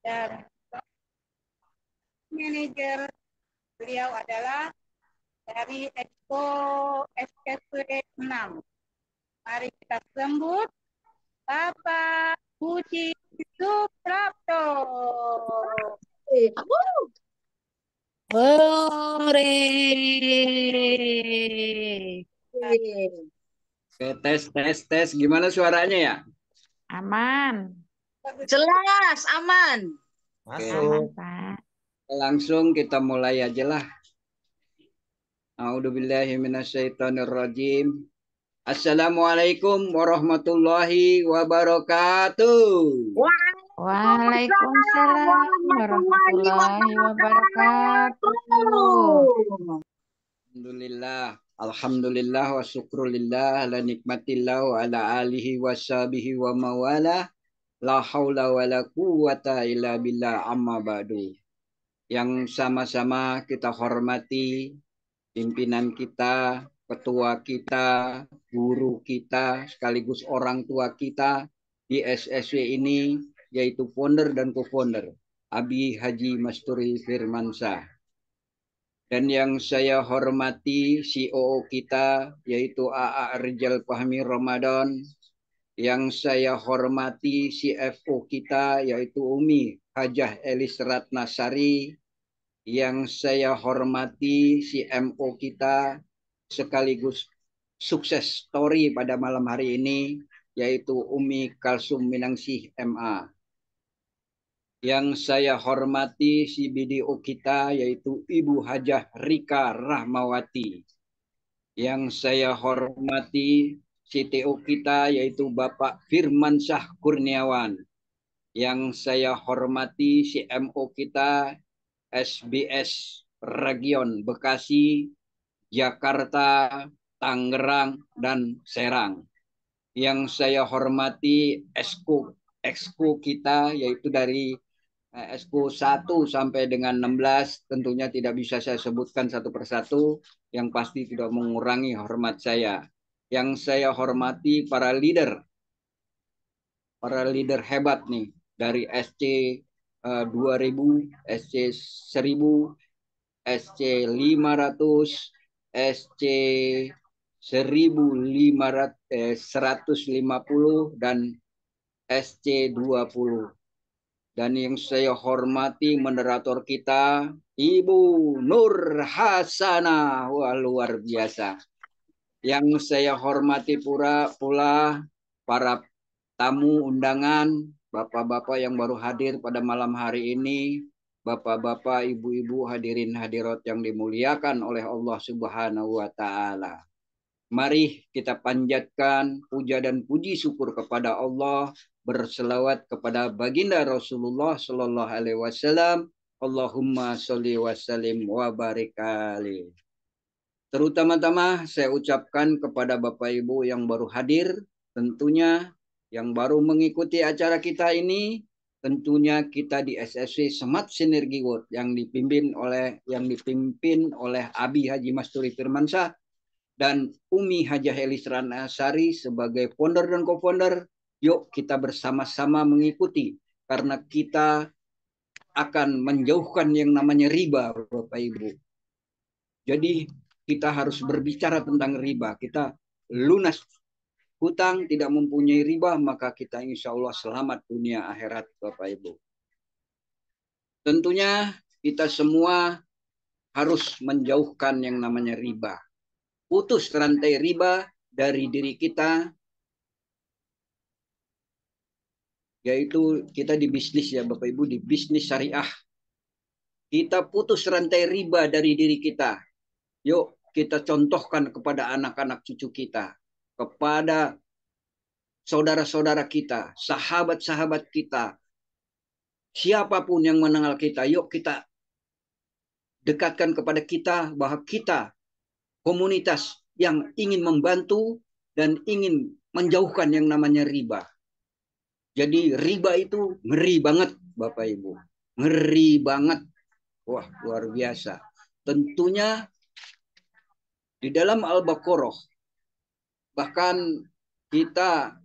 dan manajer beliau adalah dari Expo SKP 6. Mari kita sambut Bapak Budi Suprapto. Hore. Oke, tes, tes, tes. Gimana suaranya ya? Aman. Jelas, aman. Oke, Aman, Pak. langsung kita mulai aja lah. A'udzubillahiminasyaitonirrajim. Assalamualaikum warahmatullahi wabarakatuh. Waalaikumsalam warahmatullahi wabarakatuh. Alhamdulillah. Alhamdulillah wa syukrulillah ala nikmatillah wa ala alihi wa sahbihi wa mawala. La haula wa la quwata illa billah amma ba'du. Yang sama-sama kita hormati pimpinan kita, ketua kita, guru kita, sekaligus orang tua kita di SSW ini, yaitu founder dan co-founder, Abi Haji Masturi Firmansyah. Dan yang saya hormati CEO kita, yaitu AA Rizal Fahmi Ramadan. Yang saya hormati CFO kita, yaitu Umi Hajah Elis Ratnasari. Yang saya hormati CMO kita sekaligus sukses story pada malam hari ini, yaitu Umi Kalsum Minangsih MA. Yang saya hormati CBDO kita, yaitu Ibu Hajah Rika Rahmawati. Yang saya hormati CTO kita, yaitu Bapak Firmansyah Kurniawan. Yang saya hormati CMO kita, SBS Region Bekasi, Jakarta, Tangerang, dan Serang. Yang saya hormati exco kita, yaitu dari exco 1 sampai dengan 16, tentunya tidak bisa saya sebutkan satu persatu, yang pasti tidak mengurangi hormat saya. Yang saya hormati para leader hebat nih, dari SC 2000, SC 1000, SC 500, SC 150, dan SC 20. Dan yang saya hormati moderator kita, Ibu Nur Hasanah. Wah, luar biasa. Yang saya hormati pula para tamu undangan, bapak-bapak yang baru hadir pada malam hari ini, bapak-bapak, ibu-ibu, hadirin hadirat yang dimuliakan oleh Allah Subhanahu wa taala. Mari kita panjatkan puja dan puji syukur kepada Allah, berselawat kepada baginda Rasulullah sallallahu alaihi wasallam. Allahumma sholli wa sallim wa barik alaihi. Terutama-tama saya ucapkan kepada Bapak Ibu yang baru hadir, tentunya yang baru mengikuti acara kita ini, tentunya kita di SSW Smart Synergy World yang dipimpin oleh Abi Haji Masturi Firmansyah dan Umi Hajah Elis Ratnasari sebagai founder dan co-founder. Yuk kita bersama-sama mengikuti, karena kita akan menjauhkan yang namanya riba, Bapak Ibu. Jadi kita harus berbicara tentang riba. Kita lunas hutang, tidak mempunyai riba, maka kita insya Allah selamat dunia akhirat, Bapak Ibu. Tentunya kita semua harus menjauhkan yang namanya riba. Putus rantai riba dari diri kita, yaitu kita di bisnis ya Bapak Ibu, di bisnis syariah. Kita putus rantai riba dari diri kita. Yuk kita contohkan kepada anak-anak cucu kita, kepada saudara-saudara kita, sahabat-sahabat kita, siapapun yang mengenal kita, yuk kita dekatkan kepada kita bahwa kita komunitas yang ingin membantu dan ingin menjauhkan yang namanya riba. Jadi riba itu ngeri banget Bapak Ibu. Ngeri banget. Wah, luar biasa. Tentunya di dalam Al-Baqarah, bahkan kita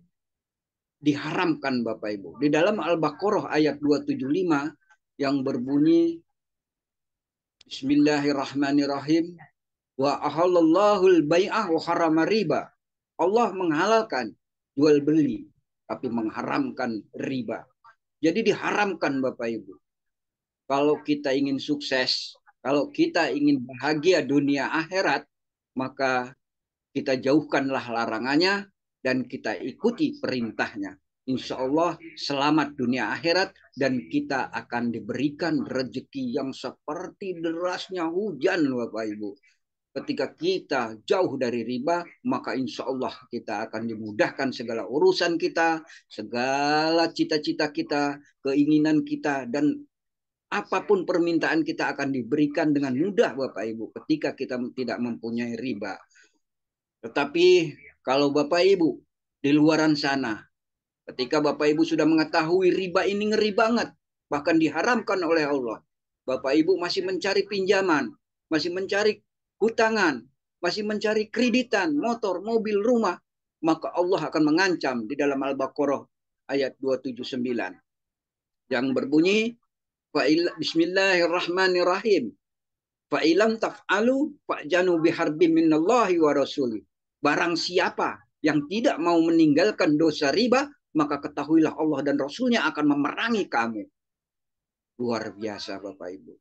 diharamkan Bapak Ibu. Di dalam Al-Baqarah ayat 275 yang berbunyi Bismillahirrahmanirrahim. Wa ahallallahul bai'ah wa harama riba. Allah menghalalkan jual beli tapi mengharamkan riba. Jadi diharamkan Bapak Ibu. Kalau kita ingin sukses, kalau kita ingin bahagia dunia akhirat, maka kita jauhkanlah larangannya dan kita ikuti perintahnya. Insya Allah selamat dunia akhirat dan kita akan diberikan rezeki yang seperti derasnya hujan Bapak Ibu. Ketika kita jauh dari riba, maka insya Allah kita akan dimudahkan segala urusan kita, segala cita-cita kita, keinginan kita, dan apapun permintaan kita akan diberikan dengan mudah Bapak Ibu ketika kita tidak mempunyai riba. Tetapi kalau Bapak Ibu di luaran sana, ketika Bapak Ibu sudah mengetahui riba ini ngeri banget, bahkan diharamkan oleh Allah, Bapak Ibu masih mencari pinjaman, masih mencari hutangan, masih mencari kreditan, motor, mobil, rumah, maka Allah akan mengancam di dalam Al-Baqarah ayat 279 yang berbunyi Bismillahirrahmanirrahim. Fa'ilam taf'alu fa'janu biharbim minallahi wa rasuli. Barang siapa yang tidak mau meninggalkan dosa riba, maka ketahuilah Allah dan Rasulnya akan memerangi kamu. Luar biasa Bapak Ibu.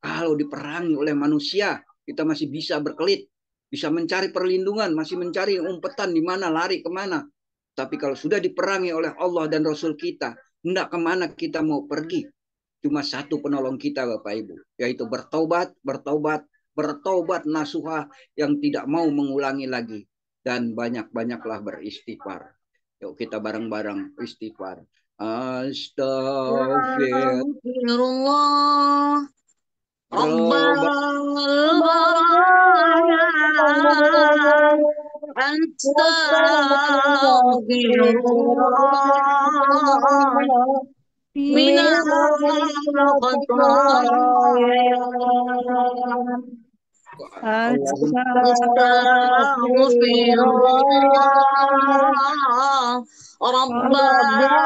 Kalau diperangi oleh manusia, kita masih bisa berkelit, bisa mencari perlindungan, masih mencari umpetan di mana, lari kemana. Tapi kalau sudah diperangi oleh Allah dan Rasul kita, hendak kemana kita mau pergi? Cuma satu penolong kita Bapak Ibu, yaitu bertobat, bertobat, bertobat nasuha yang tidak mau mengulangi lagi. Dan banyak-banyaklah beristighfar. Yuk kita bareng-bareng istighfar. Astagfirullah. Rabbal baraya. Astagfirullah. Minal khataya. Astagfirullah. Rabbana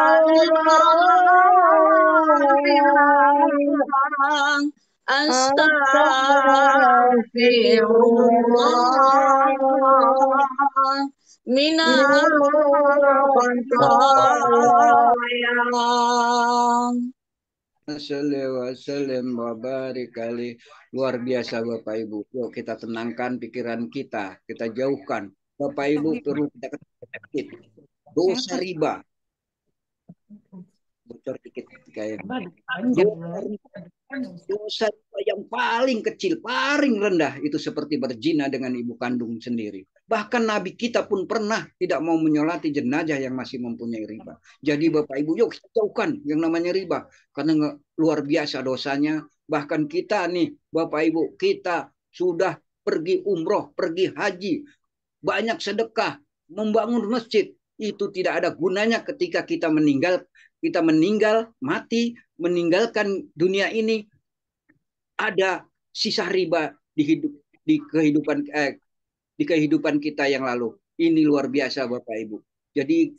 Astagfirullah minal khataya. Wasallam wabarik kali. Luar biasa Bapak Ibu. Yuk kita tenangkan pikiran kita. Kita jauhkan. Bapak Ibu perlu kita ketahui. Dosa riba. Bocor dikit kayak dosa yang paling kecil, paling rendah itu seperti berzina dengan ibu kandung sendiri. Bahkan Nabi kita pun pernah tidak mau menyolati jenazah yang masih mempunyai riba. Jadi Bapak Ibu, yuk kita jauhkan yang namanya riba. Karena luar biasa dosanya. Bahkan kita nih, Bapak Ibu, kita sudah pergi umroh, pergi haji, banyak sedekah, membangun masjid. Itu tidak ada gunanya ketika kita meninggal, mati, meninggalkan dunia ini, ada sisa riba di kehidupan kita yang lalu. Ini luar biasa Bapak Ibu. Jadi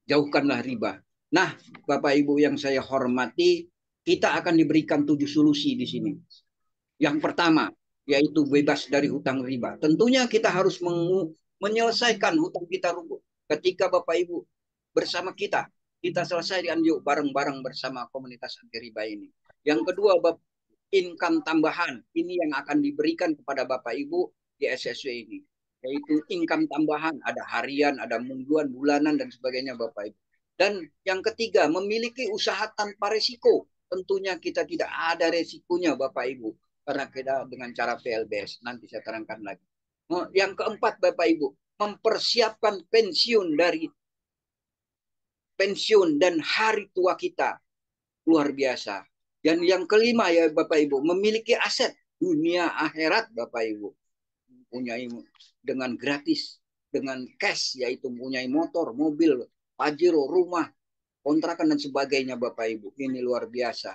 jauhkanlah riba. Nah, Bapak Ibu yang saya hormati, kita akan diberikan 7 solusi di sini. Yang pertama, yaitu bebas dari hutang riba. Tentunya kita harus menyelesaikan hutang kita ketika Bapak Ibu bersama kita selesaikan yuk bareng-bareng bersama komunitas anti riba ini. Yang kedua, income tambahan. Ini yang akan diberikan kepada Bapak Ibu di SSW ini. Yaitu income tambahan. Ada harian, ada mingguan, bulanan, dan sebagainya Bapak Ibu. Dan yang ketiga, memiliki usaha tanpa resiko. Tentunya kita tidak ada resikonya Bapak Ibu. Karena kita dengan cara PLBS. Nanti saya terangkan lagi. Yang keempat Bapak Ibu, mempersiapkan pensiun dan hari tua kita. Luar biasa. Dan yang kelima ya Bapak Ibu, memiliki aset dunia akhirat Bapak Ibu. Mempunyai dengan gratis, dengan cash, yaitu mempunyai motor, mobil, pajero, rumah, kontrakan dan sebagainya Bapak Ibu. Ini luar biasa.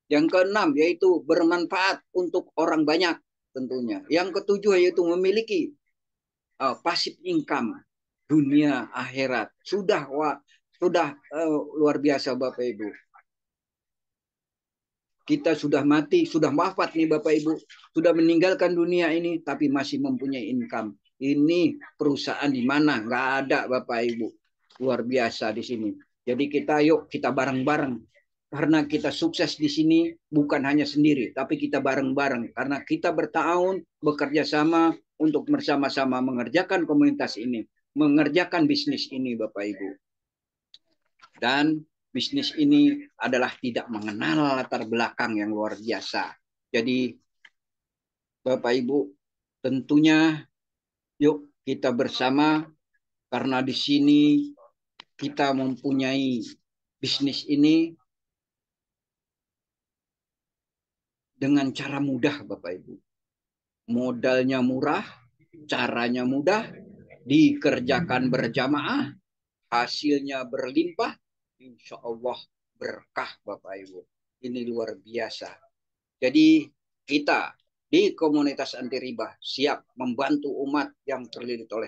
Yang keenam yaitu bermanfaat untuk orang banyak tentunya. Yang ketujuh yaitu memiliki passive income. dunia akhirat. Sudah luar biasa Bapak Ibu. Kita sudah mati, sudah wafat nih Bapak Ibu. Sudah meninggalkan dunia ini, tapi masih mempunyai income. Ini perusahaan di mana? Nggak ada Bapak Ibu. Luar biasa di sini. Jadi kita bareng-bareng. Karena kita sukses di sini bukan hanya sendiri, tapi kita bareng-bareng. Karena kita bertahun bekerja sama untuk bersama-sama mengerjakan komunitas ini. Mengerjakan bisnis ini Bapak Ibu. Dan bisnis ini adalah tidak mengenal latar belakang yang luar biasa. Jadi Bapak Ibu, tentunya yuk kita bersama karena di sini kita mempunyai bisnis ini dengan cara mudah Bapak Ibu. Modalnya murah, caranya mudah, dikerjakan berjamaah, hasilnya berlimpah, insya Allah berkah Bapak Ibu. Ini luar biasa. Jadi kita di komunitas anti riba siap membantu umat yang terlilit oleh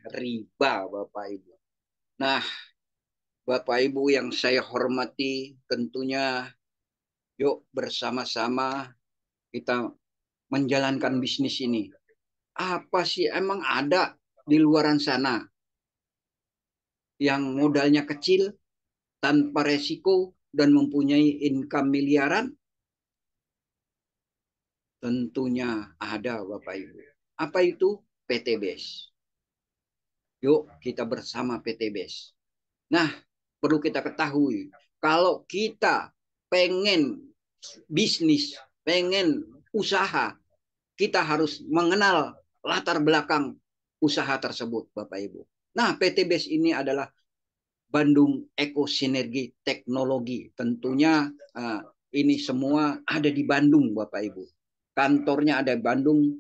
riba Bapak Ibu. Nah, Bapak Ibu yang saya hormati, tentunya yuk bersama-sama kita menjalankan bisnis ini. Apa sih emang ada di luaran sana yang modalnya kecil, tanpa resiko, dan mempunyai income miliaran? Tentunya ada Bapak Ibu. Apa itu? PT BES. Yuk kita bersama PT BES. Nah, perlu kita ketahui, kalau kita pengen bisnis, pengen usaha, kita harus mengenal latar belakang usaha tersebut Bapak Ibu. Nah, PT BES ini adalah Bandung Ekosinergi Teknologi. Tentunya ini semua ada di Bandung Bapak Ibu. Kantornya ada di Bandung,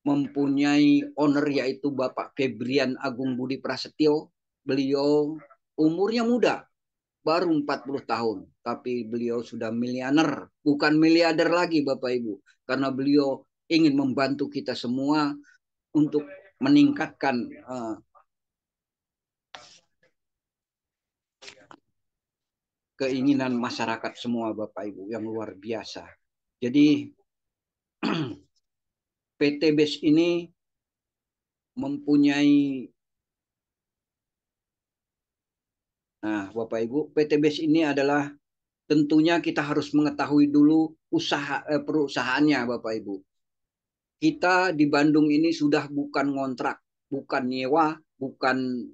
mempunyai owner yaitu Bapak Febrian Agung Budi Prasetyo. Beliau umurnya muda, baru 40 tahun. Tapi beliau sudah miliuner, bukan miliarder lagi Bapak Ibu. Karena beliau ingin membantu kita semua untuk meningkatkan keinginan masyarakat semua Bapak Ibu yang luar biasa. Jadi PT BES ini mempunyai, nah Bapak Ibu, PT BES ini adalah tentunya kita harus mengetahui dulu perusahaannya Bapak Ibu. Kita di Bandung ini sudah bukan ngontrak, bukan nyewa, bukan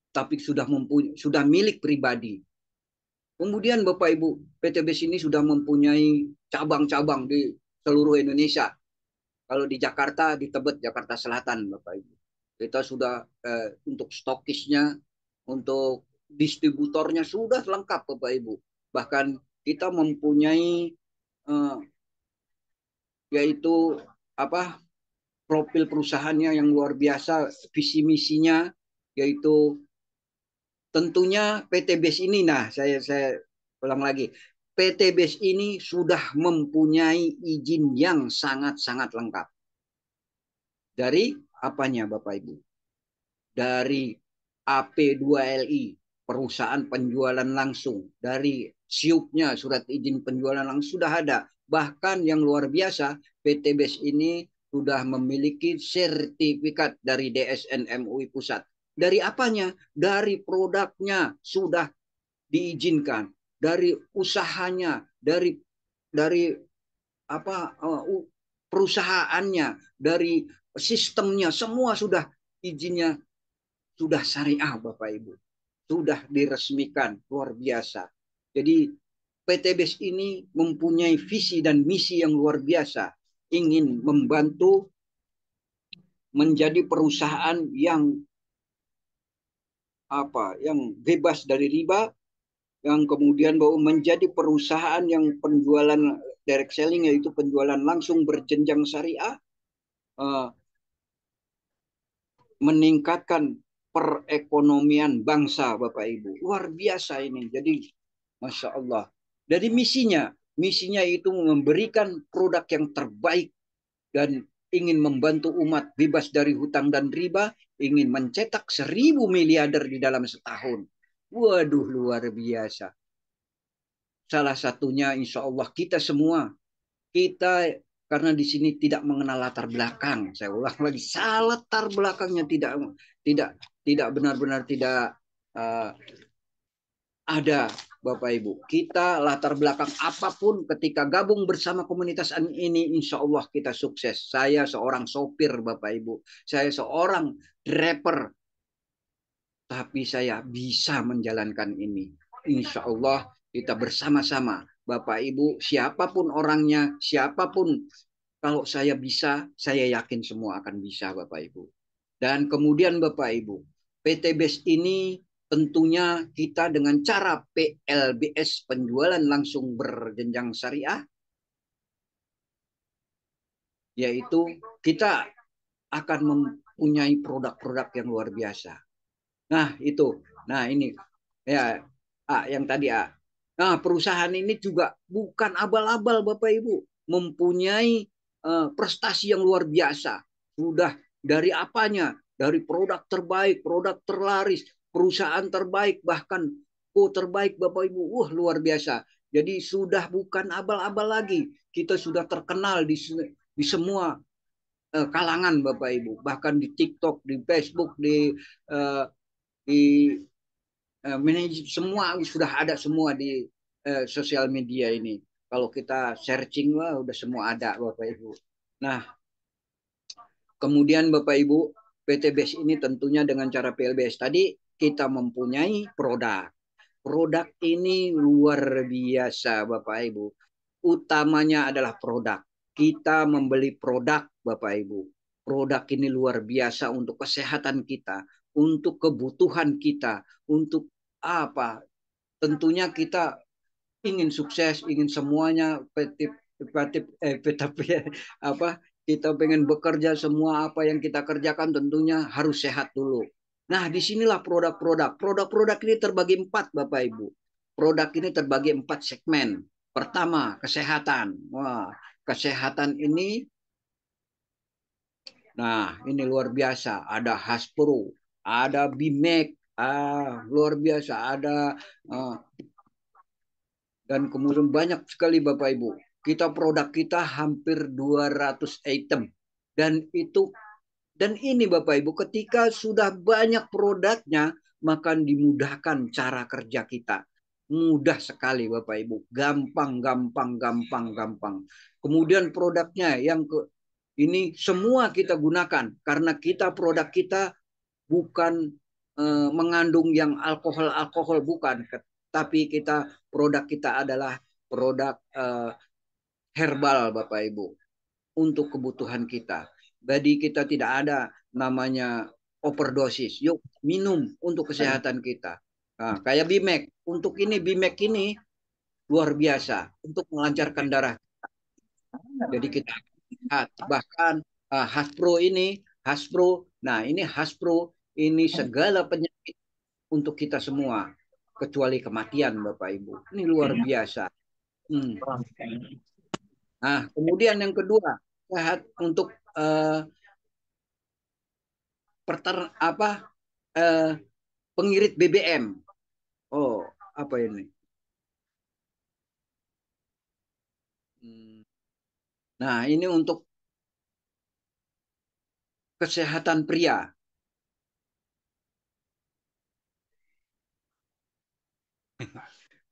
tapi sudah milik pribadi. Kemudian Bapak Ibu, PT BES ini sudah mempunyai cabang-cabang di seluruh Indonesia. Kalau di Jakarta, di Tebet, Jakarta Selatan Bapak Ibu. Kita sudah untuk stokisnya, untuk distributornya sudah lengkap Bapak Ibu. Bahkan kita mempunyai yaitu profil perusahaannya yang luar biasa, visi misinya yaitu tentunya PT BES ini. Nah, saya ulang lagi. PT BES ini sudah mempunyai izin yang sangat-sangat lengkap. Dari apanya Bapak Ibu? Dari AP2LI, perusahaan penjualan langsung. Dari SIUP-nya, surat izin penjualan langsung sudah ada. Bahkan yang luar biasa, PT BES ini sudah memiliki sertifikat dari DSN MUI Pusat. Dari apanya? Dari produknya sudah diizinkan. Dari usahanya, dari perusahaannya, dari sistemnya, semua sudah izinnya sudah syariah Bapak Ibu. Sudah diresmikan, luar biasa. Jadi PT BES ini mempunyai visi dan misi yang luar biasa. Ingin membantu menjadi perusahaan yang bebas dari riba, yang kemudian menjadi perusahaan yang penjualan direct selling, yaitu penjualan langsung berjenjang syariah, meningkatkan perekonomian bangsa Bapak Ibu. Luar biasa ini. Jadi Masya Allah. Dari misinya itu memberikan produk yang terbaik dan ingin membantu umat bebas dari hutang dan riba, ingin mencetak 1.000 miliarder di dalam setahun. Waduh, luar biasa. Salah satunya insya Allah kita semua. Kita karena di sini tidak mengenal latar belakang. Saya ulang lagi, latar belakangnya tidak benar-benar tidak ada, Bapak Ibu. Kita latar belakang apapun ketika gabung bersama komunitas ini, insya Allah kita sukses. Saya seorang sopir, Bapak Ibu. Saya seorang driver. Tapi saya bisa menjalankan ini. Insya Allah kita bersama-sama. Bapak Ibu, siapapun orangnya, siapapun. Kalau saya bisa, saya yakin semua akan bisa, Bapak Ibu. Dan kemudian Bapak Ibu, PT BES ini tentunya kita dengan cara PLBS, penjualan langsung berjenjang syariah, yaitu kita akan mempunyai produk-produk yang luar biasa. Nah itu, nah ini ya yang tadi Nah perusahaan ini juga bukan abal-abal Bapak Ibu, mempunyai prestasi yang luar biasa. Sudah dari apanya? Dari produk terbaik, produk terlaris, perusahaan terbaik, bahkan terbaik Bapak Ibu. Wah luar biasa. Jadi sudah bukan abal-abal lagi. Kita sudah terkenal di semua kalangan Bapak Ibu. Bahkan di TikTok, di Facebook, di semua sudah ada semua di sosial media ini. Kalau kita searching, wah udah semua ada Bapak Ibu. Nah, kemudian Bapak Ibu, PT BES ini tentunya dengan cara PLBS tadi kita mempunyai produk. Produk ini luar biasa Bapak Ibu. Utamanya adalah produk. Kita membeli produk Bapak Ibu. Produk ini luar biasa untuk kesehatan kita, untuk kebutuhan kita, untuk apa? Tentunya kita ingin sukses, ingin semuanya apa? Kita pengen bekerja, semua apa yang kita kerjakan tentunya harus sehat dulu. Nah, disinilah produk-produk. Produk-produk ini terbagi 4, Bapak Ibu. Produk ini terbagi 4 segmen. Pertama, kesehatan. Wah, kesehatan ini, nah ini luar biasa. Ada Haspro, ada Bimek, luar biasa. Ada dan kemudian banyak sekali Bapak Ibu. Produk kita hampir 200 item. Dan ini Bapak Ibu, ketika sudah banyak produknya, maka dimudahkan cara kerja kita. Mudah sekali Bapak Ibu. Gampang. Kemudian produknya ini semua kita gunakan. Karena produk kita bukan mengandung yang alkohol, bukan. Tapi produk kita adalah produk herbal Bapak Ibu. Untuk kebutuhan kita. Jadi kita tidak ada namanya overdosis. Yuk minum untuk kesehatan kita. Nah, kayak Bimek. Untuk ini Bimek ini luar biasa untuk melancarkan darah. Jadi kita lihat bahkan Haspro. Nah ini Haspro ini segala penyakit untuk kita semua kecuali kematian Bapak Ibu. Ini luar biasa. Nah kemudian yang kedua sehat untuk pengirit BBM. Oh, apa ini? Nah, ini untuk kesehatan pria.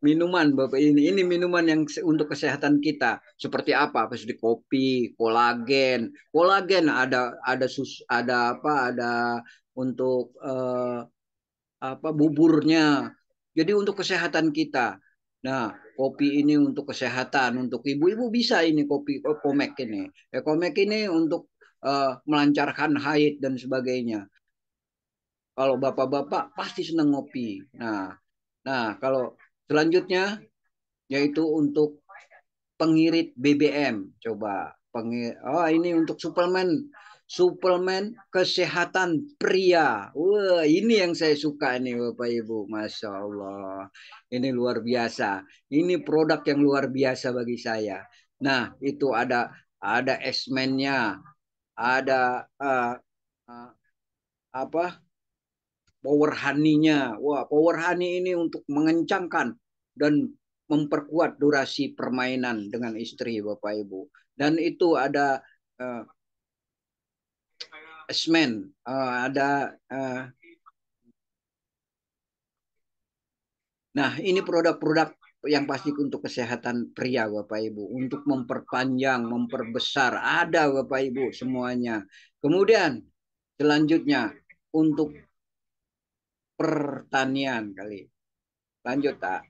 Minuman Bapak ini minuman yang untuk kesehatan kita. Seperti apa? Seperti kopi, kolagen. Kolagen ada untuk buburnya. Jadi untuk kesehatan kita. Nah, kopi ini untuk kesehatan, untuk ibu-ibu bisa ini kopi Komek ini. Komek ini untuk melancarkan haid dan sebagainya. Kalau bapak-bapak pasti senang ngopi. Nah, kalau selanjutnya yaitu untuk pengirit BBM. Coba ini untuk suplemen kesehatan pria. Wah, ini yang saya suka nih Bapak Ibu. Masya Allah. Ini luar biasa. Ini produk yang luar biasa bagi saya. Nah, itu ada esmennya. ada uh, apa power honey-nya. Wah, power honey ini untuk mengencangkan dan memperkuat durasi permainan dengan istri, Bapak Ibu. Dan itu ada uh, semen, ada nah, ini produk-produk yang pasti untuk kesehatan pria, Bapak Ibu, untuk memperpanjang, memperbesar, ada Bapak Ibu semuanya. Kemudian selanjutnya untuk pertanian kali. Lanjut, tak.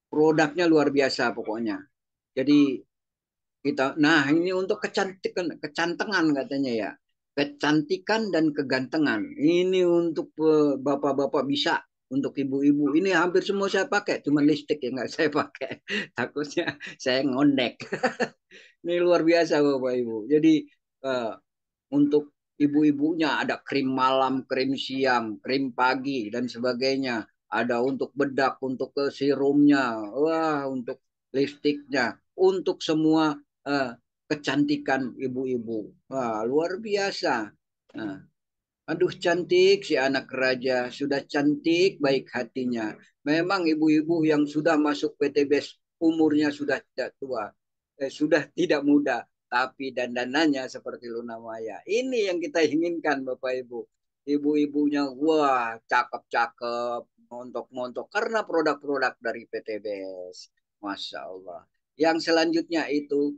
Produknya luar biasa pokoknya. Jadi nah ini untuk kecantikan, kecantengan katanya ya. Kecantikan dan kegantengan. Ini untuk bapak-bapak bisa, untuk ibu-ibu. Ini hampir semua saya pakai, cuma lipstick yang nggak saya pakai. Takutnya saya ngondek. Ini luar biasa bapak ibu. Jadi eh, untuk ibu-ibunya ada krim malam, krim siang, krim pagi dan sebagainya. Ada untuk bedak, untuk ke serumnya, wah untuk lipstiknya, untuk semua eh, kecantikan ibu-ibu. Wah, luar biasa. Nah, aduh cantik si anak raja, sudah cantik baik hatinya. Memang ibu-ibu yang sudah masuk PTBS umurnya sudah tidak tua, sudah tidak muda, tapi dandanannya seperti Luna Maya. Ini yang kita inginkan Bapak Ibu. Ibu-ibunya wah cakep-cakep, montok-montok karena produk-produk dari PTBS. Masya Allah. Yang selanjutnya itu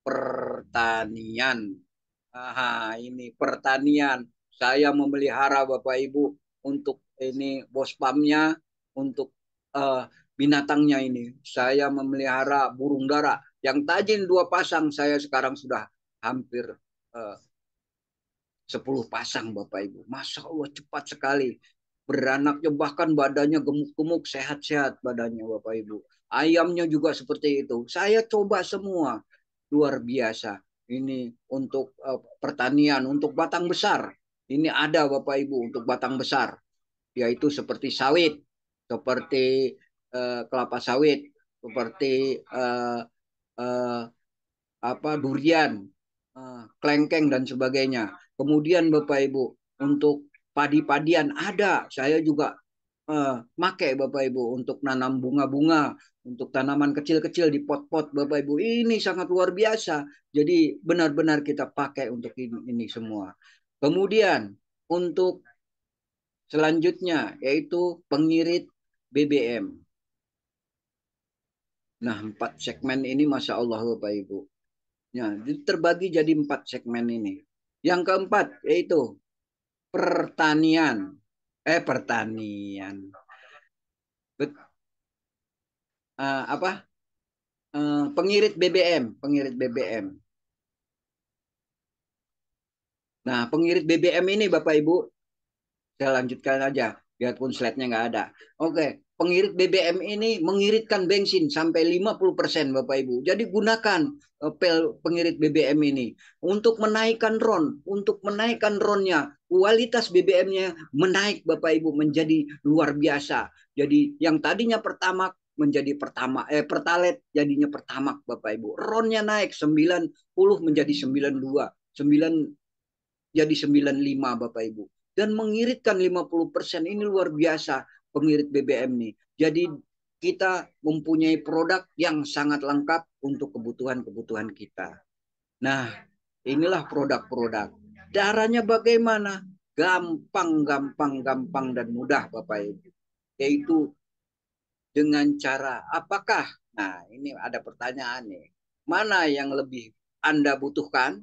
pertanian. Aha, ini pertanian. Saya memelihara Bapak Ibu untuk ini bos pamnya, untuk binatangnya ini. Saya memelihara burung dara yang tajin 2 pasang. Saya sekarang sudah hampir uh, 10 pasang Bapak Ibu. Masya Allah cepat sekali. Beranaknya bahkan badannya gemuk-gemuk, sehat-sehat badannya Bapak Ibu. Ayamnya juga seperti itu. Saya coba semua. Luar biasa. Ini untuk pertanian, untuk batang besar. Ini ada Bapak Ibu untuk batang besar. Yaitu seperti sawit, seperti kelapa sawit, seperti uh, apa durian, klengkeng dan sebagainya. Kemudian Bapak Ibu untuk padi-padian ada. Saya juga make Bapak Ibu untuk nanam bunga-bunga, untuk tanaman kecil-kecil di pot-pot Bapak Ibu. Ini sangat luar biasa. Jadi benar-benar kita pakai untuk ini semua. Kemudian untuk selanjutnya yaitu pengirit BBM. Nah, 4 segmen ini Masya Allah Bapak Ibu. Ya, terbagi jadi 4 segmen ini. Yang keempat yaitu pertanian. Pertanian. Bet, apa? Pengirit BBM, pengirit BBM. Nah, pengirit BBM ini Bapak Ibu, saya lanjutkan aja, biarpun slide-nya nggak ada. Oke, pengirit BBM ini mengiritkan bensin sampai 50% Bapak Ibu. Jadi gunakan pel pengirit BBM ini untuk menaikkan RON, untuk menaikkan RON-nya. Kualitas BBM-nya menaik Bapak Ibu menjadi luar biasa. Jadi yang tadinya pertama menjadi pertalite jadinya pertamax Bapak Ibu. RON-nya naik 90 menjadi 92, 9 jadi 95 Bapak Ibu. Dan mengiritkan 50% ini luar biasa pengirit BBM nih. Jadi kita mempunyai produk yang sangat lengkap untuk kebutuhan-kebutuhan kita. Nah, inilah produk-produk. Caranya bagaimana? Gampang, gampang, gampang dan mudah Bapak Ibu. Yaitu dengan cara apakah? Nah, ini ada pertanyaan nih. Mana yang lebih Anda butuhkan?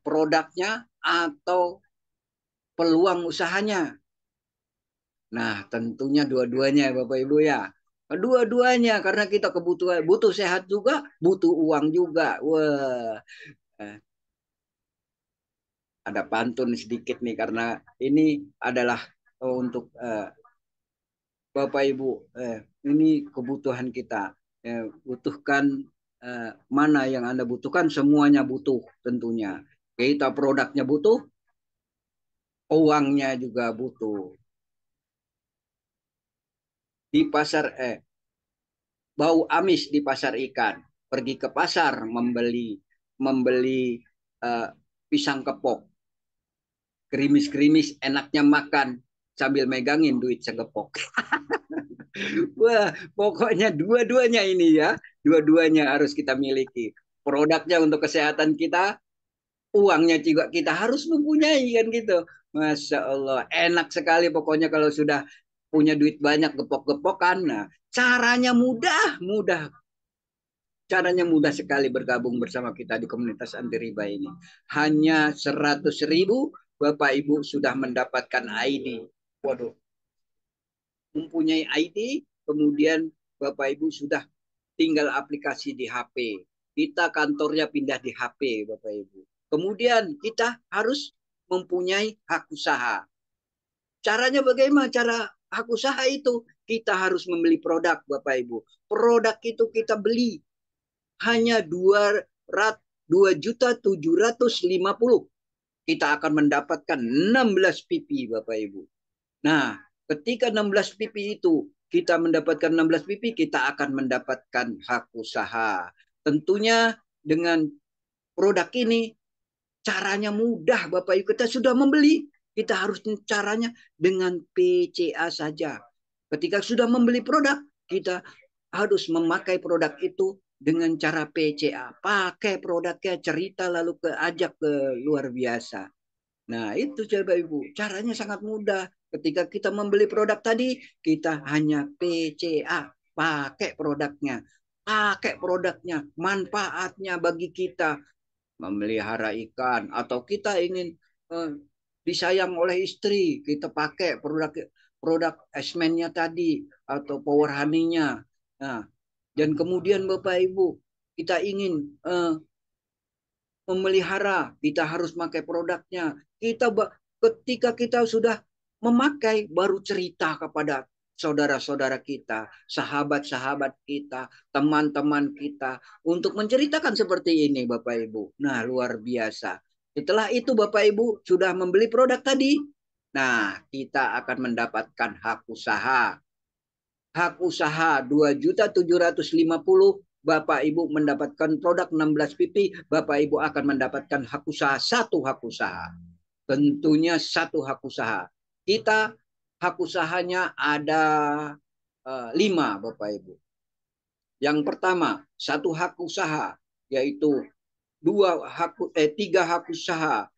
Produknya atau peluang usahanya. Nah, tentunya dua-duanya Bapak Ibu ya. Dua-duanya karena kita kebutuhan butuh sehat juga, butuh uang juga. Wah, ada pantun sedikit nih karena ini adalah untuk Bapak Ibu, ini kebutuhan kita. Butuhkan mana yang Anda butuhkan, semuanya butuh tentunya. Kita produknya butuh, uangnya juga butuh. Di pasar bau amis di pasar ikan. Pergi ke pasar membeli membeli pisang kepok, gerimis-gerimis, enaknya makan sambil megangin duit segepok. Wah, pokoknya dua-duanya ini ya, dua-duanya harus kita miliki. Produknya untuk kesehatan kita, uangnya juga kita harus mempunyai kan gitu. Masya Allah, enak sekali pokoknya kalau sudah punya duit banyak gepok-gepokan. Nah, caranya mudah, mudah. Caranya mudah sekali bergabung bersama kita di komunitas anti riba ini. Hanya 100.000 Bapak Ibu sudah mendapatkan ID. Waduh, mempunyai ID, kemudian Bapak Ibu sudah tinggal aplikasi di HP. Kita kantornya pindah di HP, Bapak Ibu. Kemudian kita harus mempunyai hak usaha. Caranya bagaimana? Cara hak usaha itu kita harus membeli produk, Bapak Ibu. Produk itu kita beli hanya 2.750.000. Kita akan mendapatkan 16 pipi, Bapak Ibu. Nah, ketika 16 pipi itu kita mendapatkan 16 pipi, kita akan mendapatkan hak usaha. Tentunya dengan produk ini caranya mudah, Bapak Ibu. Kita sudah membeli, kita harus caranya dengan PCA saja. Ketika sudah membeli produk, kita harus memakai produk itu dengan cara PCA. Pakai produknya, cerita lalu ajak ke luar biasa. Nah, itu Bapak Ibu. Caranya sangat mudah. Ketika kita membeli produk tadi, kita hanya PCA. Pakai produknya. Pakai produknya. Manfaatnya bagi kita. Memelihara ikan. Atau kita ingin disayang oleh istri. Kita pakai produk esmennya tadi. Atau power honey-nya. Nah, dan kemudian Bapak Ibu, kita ingin memelihara, kita harus pakai produknya. Ketika kita sudah memakai, baru cerita kepada saudara-saudara kita, sahabat-sahabat kita, teman-teman kita, untuk menceritakan seperti ini, Bapak Ibu. Nah, luar biasa. Setelah itu, Bapak Ibu sudah membeli produk tadi. Nah, kita akan mendapatkan hak usaha. Hak usaha 2.750.000. Bapak Ibu mendapatkan produk 16 pipi, Bapak Ibu akan mendapatkan hak usaha, satu hak usaha. Tentunya satu hak usaha. Kita hak usahanya ada 5, Bapak Ibu. Yang pertama, satu hak usaha, yaitu 3 hak usaha,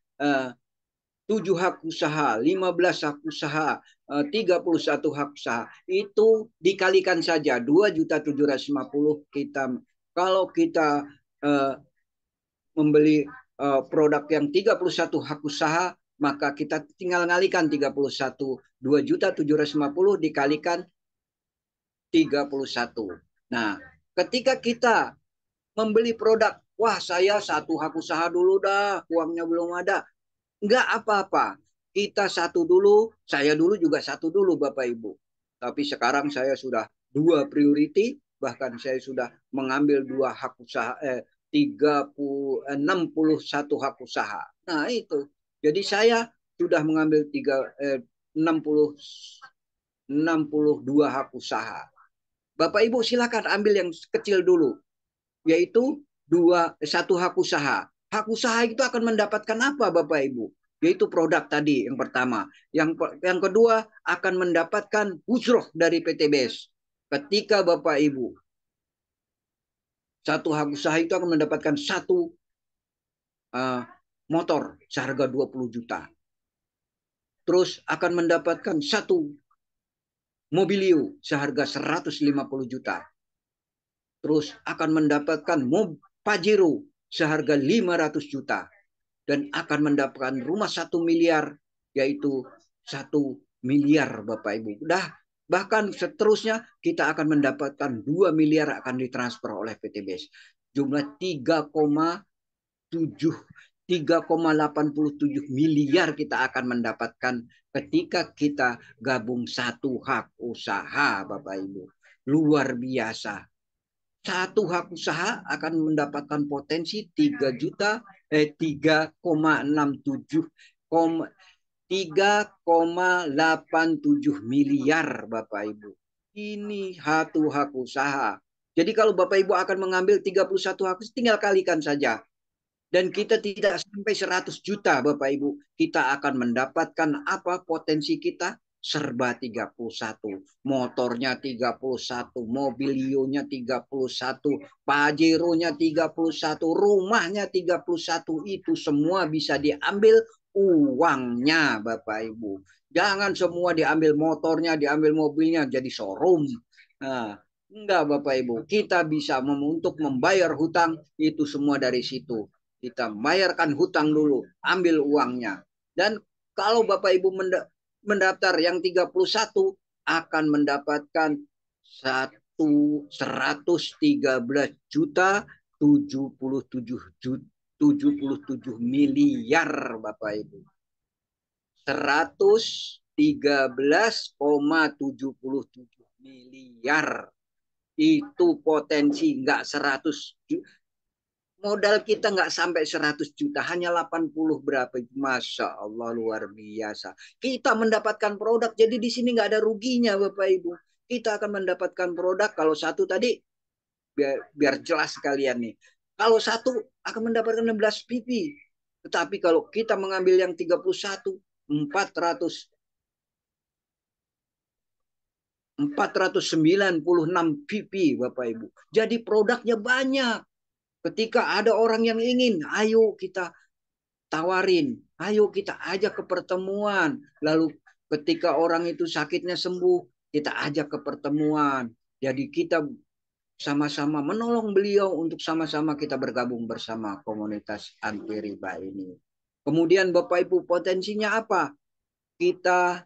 7 hak usaha, 15 hak usaha, 31 hak usaha. Itu dikalikan saja 2.750.000 kita. Kalau kita membeli produk yang 31 hak usaha, maka kita tinggal ngalikan 31. 2.750.000 dikalikan 31. Nah, ketika kita membeli produk, wah saya satu hak usaha dulu dah, uangnya belum ada. Enggak apa-apa. Kita satu dulu, saya dulu juga satu dulu Bapak Ibu. Tapi sekarang saya sudah 2 priority, bahkan saya sudah mengambil 2 hak usaha, 61 hak usaha. Nah itu. Jadi saya sudah mengambil 62 hak usaha. Bapak Ibu silakan ambil yang kecil dulu, yaitu 1 hak usaha. Hak usaha itu akan mendapatkan apa Bapak Ibu? Yaitu produk tadi yang pertama. Yang kedua akan mendapatkan usroh dari PTBS. Ketika Bapak Ibu 1 hak usaha itu akan mendapatkan 1 motor seharga 20 juta. Terus akan mendapatkan 1 mobilio seharga 150 juta. Terus akan mendapatkan Pajero seharga 500 juta. Dan akan mendapatkan rumah 1 miliar, yaitu 1 miliar Bapak Ibu. Bahkan seterusnya kita akan mendapatkan 2 miliar akan ditransfer oleh PTBS. Jumlah 3,87 miliar kita akan mendapatkan ketika kita gabung 1 hak usaha Bapak Ibu. Luar biasa. 1 hak usaha akan mendapatkan potensi 3,87 miliar Bapak Ibu. Ini 1 hak usaha. Jadi kalau Bapak Ibu akan mengambil 31 hak usaha, tinggal kalikan saja. Dan kita tidak sampai 100 juta Bapak Ibu. Kita akan mendapatkan apa potensi kita? Serba 31. Motornya 31. Mobilionya 31. Pajero-nya 31. Rumahnya 31. Itu semua bisa diambil uangnya Bapak Ibu. Jangan semua diambil motornya, diambil mobilnya jadi showroom. Nah, enggak Bapak Ibu. Kita bisa untuk membayar hutang itu semua dari situ. Kita bayarkan hutang dulu, ambil uangnya. Dan kalau Bapak Ibu mendaftar yang 31 akan mendapatkan 113 juta 77 miliar Bapak Ibu. 113,77 miliar. Itu potensi, nggak 100 juta. Modal kita nggak sampai 100 juta, hanya 80 berapa. Masya Allah, luar biasa. Kita mendapatkan produk, jadi di sini nggak ada ruginya Bapak Ibu. Kita akan mendapatkan produk, kalau satu tadi, biar jelas sekalian nih. Kalau satu akan mendapatkan 16 pipi. Tetapi kalau kita mengambil yang 31, 496 pipi Bapak Ibu. Jadi produknya banyak. Ketika ada orang yang ingin, ayo kita tawarin, ayo kita ajak ke pertemuan. Lalu ketika orang itu sakitnya sembuh, kita ajak ke pertemuan. Jadi kita sama-sama menolong beliau untuk sama-sama kita bergabung bersama komunitas anti riba ini. Kemudian Bapak Ibu, potensinya apa? Kita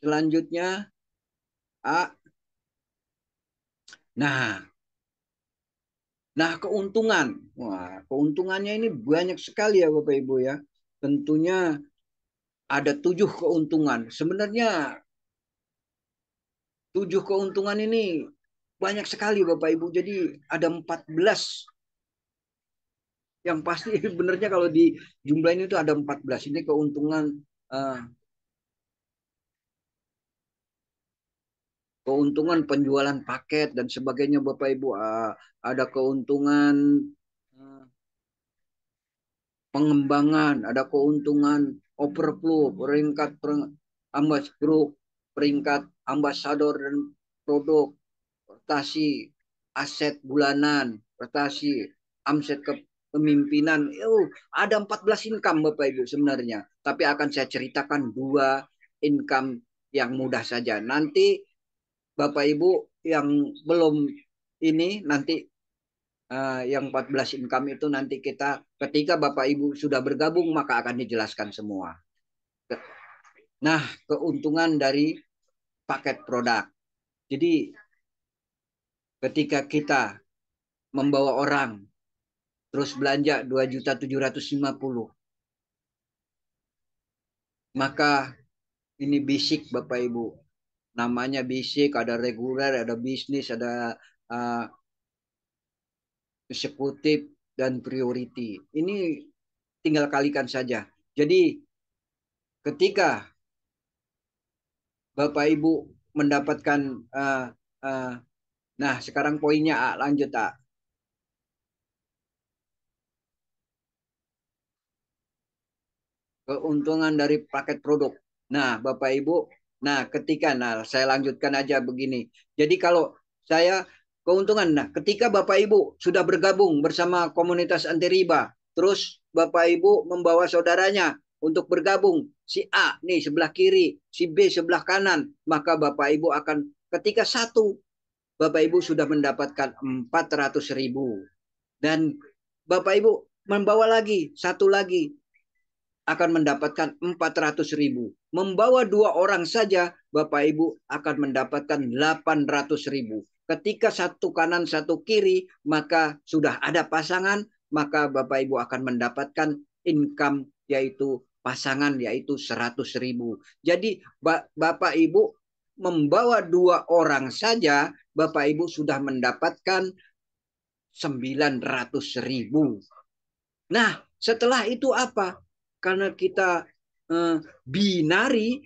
selanjutnya, Nah, keuntungan. Wah, keuntungannya ini banyak sekali ya Bapak Ibu ya. Tentunya ada 7 keuntungan. Sebenarnya 7 keuntungan ini banyak sekali Bapak Ibu. Jadi ada 14. Yang pasti sebenarnya kalau di jumlahin itu ada 14. Ini keuntungan keuntungan penjualan paket dan sebagainya Bapak Ibu. Ada keuntungan pengembangan, ada keuntungan overflow, peringkat ambasador dan produk, prestasi aset bulanan, prestasi aset kepemimpinan. Ada 14 income Bapak Ibu sebenarnya. Tapi akan saya ceritakan 2 income yang mudah saja. Nanti Bapak Ibu yang belum ini nanti yang 14 income itu nanti kita ketika Bapak Ibu sudah bergabung maka akan dijelaskan semua. Nah, keuntungan dari paket produk. Jadi ketika kita membawa orang terus belanja 2.750.000, maka ini basic Bapak Ibu. Namanya basic, ada reguler, ada bisnis, ada eksekutif dan priority. Ini tinggal kalikan saja. Jadi ketika Bapak Ibu mendapatkan nah sekarang poinnya lanjut keuntungan dari paket produk. Nah Bapak Ibu, ketika saya lanjutkan aja begini. Jadi kalau saya keuntungan, ketika Bapak Ibu sudah bergabung bersama komunitas anti riba, terus Bapak Ibu membawa saudaranya untuk bergabung, si A nih sebelah kiri, si B sebelah kanan, maka Bapak Ibu akan ketika satu, Bapak Ibu sudah mendapatkan 400.000. Dan Bapak Ibu membawa lagi, satu lagi, akan mendapatkan 400.000. Membawa 2 orang saja, Bapak Ibu akan mendapatkan 800.000. Ketika satu kanan, satu kiri, maka sudah ada pasangan, maka Bapak Ibu akan mendapatkan income yaitu pasangan yaitu 100.000. Jadi Bapak Ibu membawa 2 orang saja, Bapak Ibu sudah mendapatkan 900.000. Nah, setelah itu apa? Karena kita binari,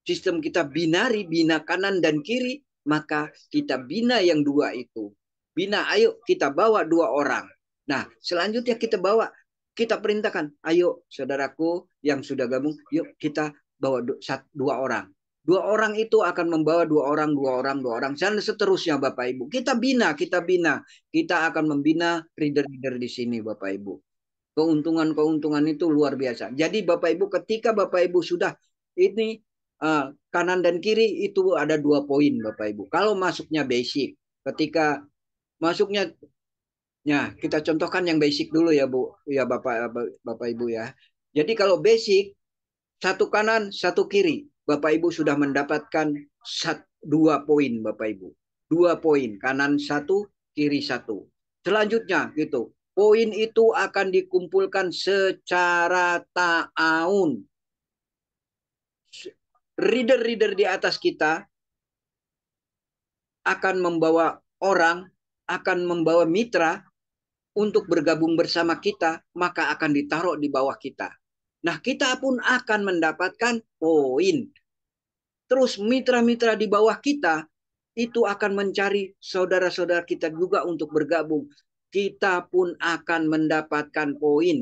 sistem kita binari, bina kanan dan kiri, maka kita bina yang 2 itu. Bina, ayo kita bawa 2 orang. Nah, selanjutnya kita bawa kita perintahkan, ayo saudaraku yang sudah gabung, yuk kita bawa 2 orang. 2 orang itu akan membawa 2 orang, 2 orang, 2 orang, dan seterusnya Bapak Ibu. Kita bina. Kita akan membina leader-leader di sini Bapak Ibu. Keuntungan-keuntungan itu luar biasa. Jadi Bapak Ibu, ketika Bapak Ibu sudah ini kanan dan kiri itu ada 2 poin Bapak Ibu. Kalau masuknya basic, ketika masuknya, ya kita contohkan yang basic dulu ya Bu, ya Bapak Ibu ya. Jadi kalau basic 1 kanan 1 kiri, Bapak Ibu sudah mendapatkan 2 poin Bapak Ibu. 2 poin, kanan 1, kiri 1. Selanjutnya gitu. Poin itu akan dikumpulkan secara ta'awun. Reader-reader di atas kita akan membawa orang, akan membawa mitra untuk bergabung bersama kita, maka akan ditaruh di bawah kita. Nah, kita pun akan mendapatkan poin. Terus mitra-mitra di bawah kita itu akan mencari saudara-saudara kita juga untuk bergabung. Kita pun akan mendapatkan poin.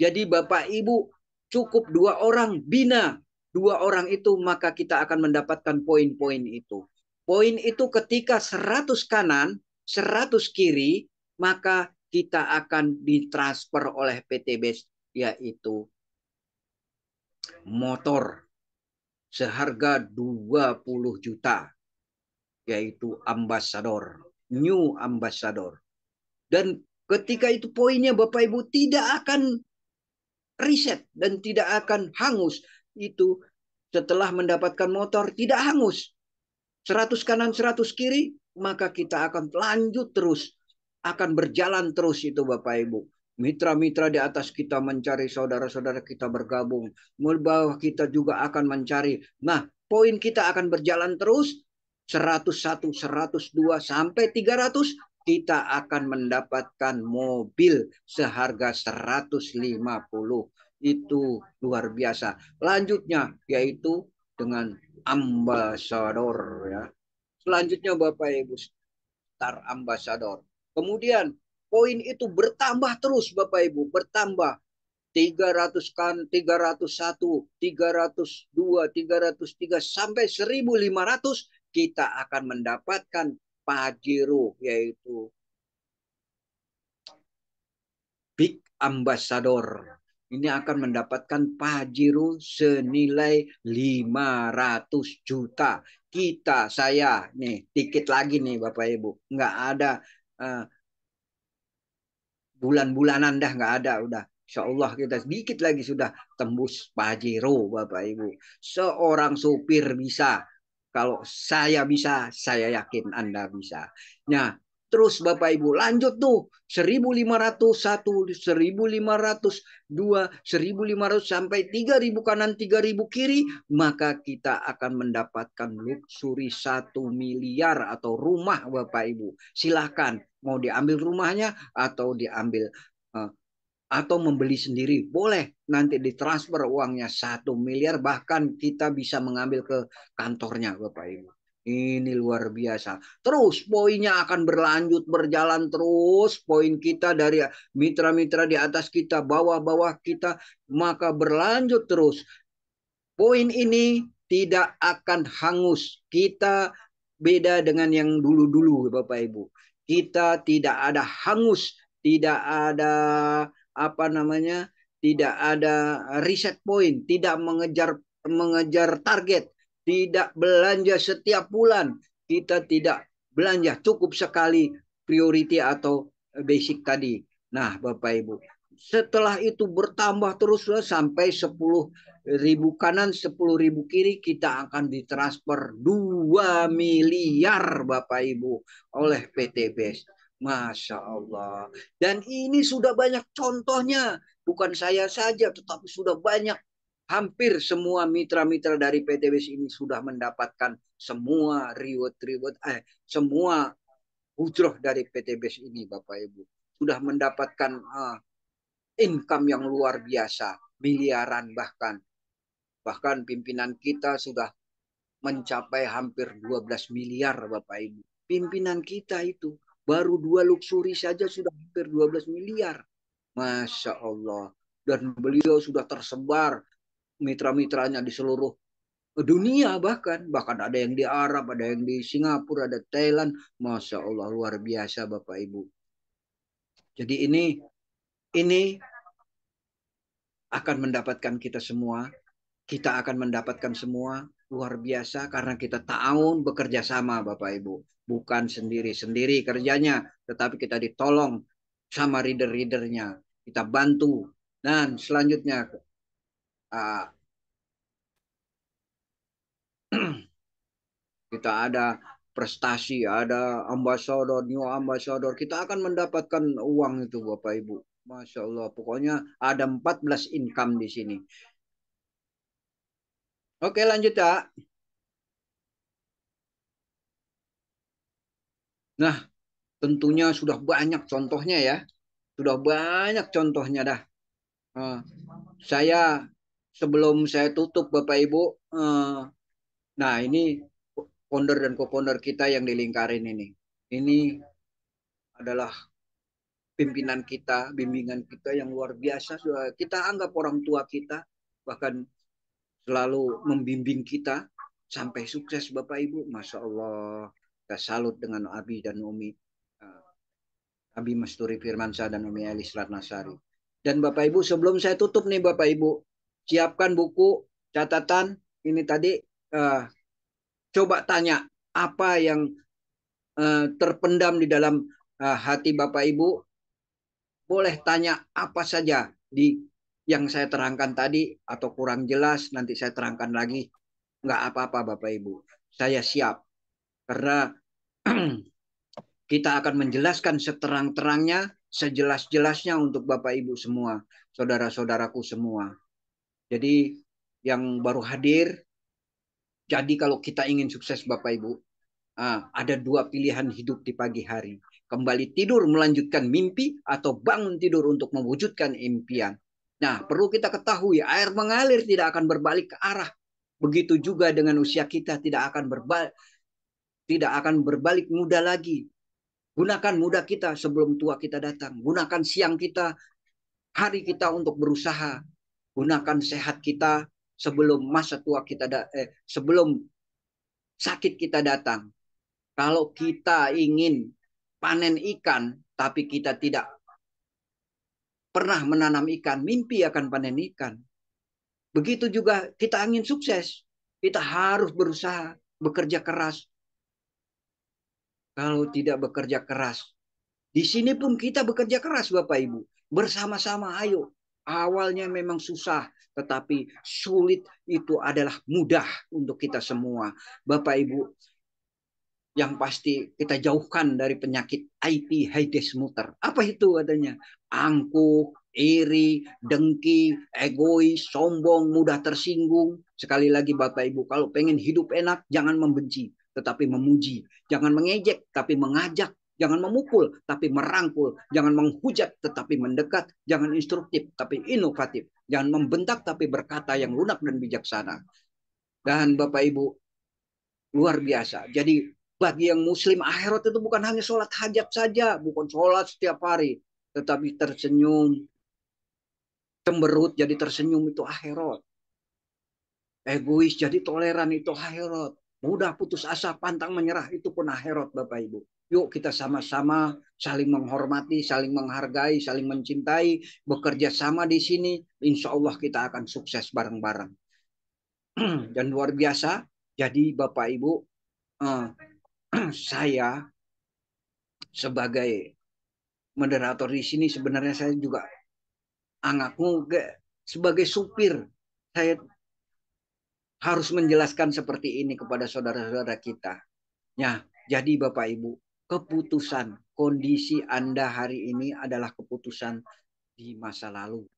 Jadi Bapak Ibu cukup 2 orang bina 2 orang itu, maka kita akan mendapatkan poin-poin itu. Poin itu ketika 100 kanan, 100 kiri, maka kita akan ditransfer oleh PTBS, yaitu motor seharga 20 juta, yaitu Ambassador, New Ambassador. Dan ketika itu poinnya Bapak Ibu tidak akan riset dan tidak akan hangus. Itu setelah mendapatkan motor tidak hangus. 100 kanan 100 kiri, maka kita akan lanjut terus. Akan berjalan terus itu Bapak Ibu. Mitra-mitra di atas kita mencari saudara-saudara kita bergabung. Di bawah kita juga akan mencari. Nah, poin kita akan berjalan terus. 101, 102, sampai 300. Kita akan mendapatkan mobil seharga 150. Itu luar biasa. Lanjutnya yaitu dengan Ambassador ya. Selanjutnya Bapak Ibu, Star Ambassador. Kemudian poin itu bertambah terus Bapak Ibu, bertambah. 300 kan, 301, 302, 303 sampai 1500 kita akan mendapatkan Pajero, yaitu Big Ambassador. Ini akan mendapatkan Pajero senilai 500 juta. Saya nih dikit lagi nih Bapak Ibu. Nggak ada bulan-bulanan dah, nggak ada udah. Insya Allah kita sedikit lagi sudah tembus Pajero Bapak Ibu. Seorang supir bisa. Kalau saya bisa, saya yakin Anda bisa. Nah, terus Bapak Ibu lanjut tuh 1501, 1502, 1500 sampai 3000 kanan 3000 kiri, maka kita akan mendapatkan luxury 1 miliar atau rumah Bapak Ibu. Silakan mau diambil rumahnya atau diambil atau membeli sendiri, boleh nanti ditransfer uangnya 1 miliar, bahkan kita bisa mengambil ke kantornya Bapak Ibu. Ini luar biasa. Terus poinnya akan berlanjut, berjalan terus. Poin kita dari mitra-mitra di atas kita, bawah-bawah kita, maka berlanjut terus. Poin ini tidak akan hangus. Kita beda dengan yang dulu-dulu Bapak Ibu. Kita tidak ada hangus, tidak ada tidak ada reset point, tidak mengejar target, tidak belanja setiap bulan. Kita tidak belanja, cukup sekali priority atau basic tadi. Nah Bapak Ibu, setelah itu bertambah terus sampai 10.000 kanan 10.000 kiri, kita akan ditransfer 2 miliar Bapak Ibu oleh PTBS. Masya Allah. Dan ini sudah banyak contohnya. Bukan saya saja, tetapi sudah banyak. Hampir semua mitra-mitra dari PTBS ini sudah mendapatkan semua semua ujroh dari PTBS ini Bapak Ibu. Sudah mendapatkan income yang luar biasa. Miliaran bahkan. Bahkan pimpinan kita sudah mencapai hampir 12 miliar Bapak Ibu. Pimpinan kita itu. Baru 2 luxury saja sudah hampir 12 miliar. Masya Allah. Dan beliau sudah tersebar mitra-mitranya di seluruh dunia, bahkan ada yang di Arab, ada yang di Singapura, ada Thailand. Masya Allah, luar biasa Bapak Ibu. Jadi ini akan mendapatkan kita semua. Kita akan mendapatkan semua luar biasa karena kita tahun bekerja sama Bapak Ibu. Bukan sendiri-sendiri kerjanya, tetapi kita ditolong sama reader-readernya. Kita bantu. Dan selanjutnya uh, kita ada prestasi, ada ambasador, new ambasador. Kita akan mendapatkan uang itu Bapak Ibu. Masya Allah. Pokoknya ada 14 income di sini. Oke, lanjut ya. Nah, tentunya sudah banyak contohnya ya. Sudah banyak contohnya dah. Saya sebelum saya tutup Bapak Ibu, nah ini founder dan co-founder kita yang di Lingkarin ini. Ini adalah pimpinan kita, bimbingan kita yang luar biasa. Kita anggap orang tua kita, bahkan selalu membimbing kita sampai sukses Bapak Ibu. Masya Allah, kita salut dengan Abi dan Umi. Abi Masturi Firmansyah dan Umi Elis Ratnasari. Dan Bapak Ibu, sebelum saya tutup nih Bapak Ibu, siapkan buku, catatan. Ini tadi coba tanya apa yang terpendam di dalam hati Bapak Ibu. Boleh tanya apa saja di yang saya terangkan tadi atau kurang jelas, nanti saya terangkan lagi. Nggak apa-apa Bapak Ibu. Saya siap. Karena kita akan menjelaskan seterang-terangnya, sejelas-jelasnya untuk Bapak Ibu semua, saudara-saudaraku semua. Jadi yang baru hadir, jadi kalau kita ingin sukses Bapak Ibu, ada dua pilihan hidup di pagi hari. Kembali tidur melanjutkan mimpi atau bangun tidur untuk mewujudkan impian. Nah, perlu kita ketahui, air mengalir tidak akan berbalik ke arah. Begitu juga dengan usia kita tidak akan berbalik muda lagi. Gunakan muda kita sebelum tua kita datang. Gunakan siang kita, hari kita untuk berusaha. Gunakan sehat kita sebelum masa tua kita sebelum sakit kita datang. Kalau kita ingin panen ikan, tapi kita tidak pernah menanam ikan, mimpi akan panen ikan. Begitu juga kita ingin sukses, kita harus berusaha, bekerja keras. Kalau tidak bekerja keras, di sini pun kita bekerja keras Bapak Ibu. Bersama-sama ayo. Awalnya memang susah, tetapi sulit itu adalah mudah untuk kita semua. Bapak Ibu, yang pasti kita jauhkan dari penyakit IT Aedes muter. Apa itu katanya? Angkuh, iri, dengki, egois, sombong, mudah tersinggung. Sekali lagi Bapak Ibu, kalau pengen hidup enak, jangan membenci, tetapi memuji. Jangan mengejek, tapi mengajak. Jangan memukul, tapi merangkul. Jangan menghujat, tetapi mendekat. Jangan instruktif, tapi inovatif. Jangan membentak, tapi berkata yang lunak dan bijaksana. Dan Bapak Ibu, luar biasa. Jadi bagi yang muslim, akhirat itu bukan hanya sholat hajat saja. Bukan sholat setiap hari. Tetapi tersenyum, cemberut jadi tersenyum itu akhirat. Egois jadi toleran itu akhirat. Mudah putus asa, pantang menyerah itu pun akhirat Bapak Ibu. Yuk kita sama-sama saling menghormati, saling menghargai, saling mencintai, bekerja sama di sini. Insya Allah kita akan sukses bareng-bareng. Dan luar biasa. Jadi Bapak Ibu, saya sebagai moderator di sini sebenarnya saya juga anakku sebagai supir. Saya harus menjelaskan seperti ini kepada saudara-saudara kita. Ya, jadi Bapak Ibu, keputusan kondisi Anda hari ini adalah keputusan di masa lalu.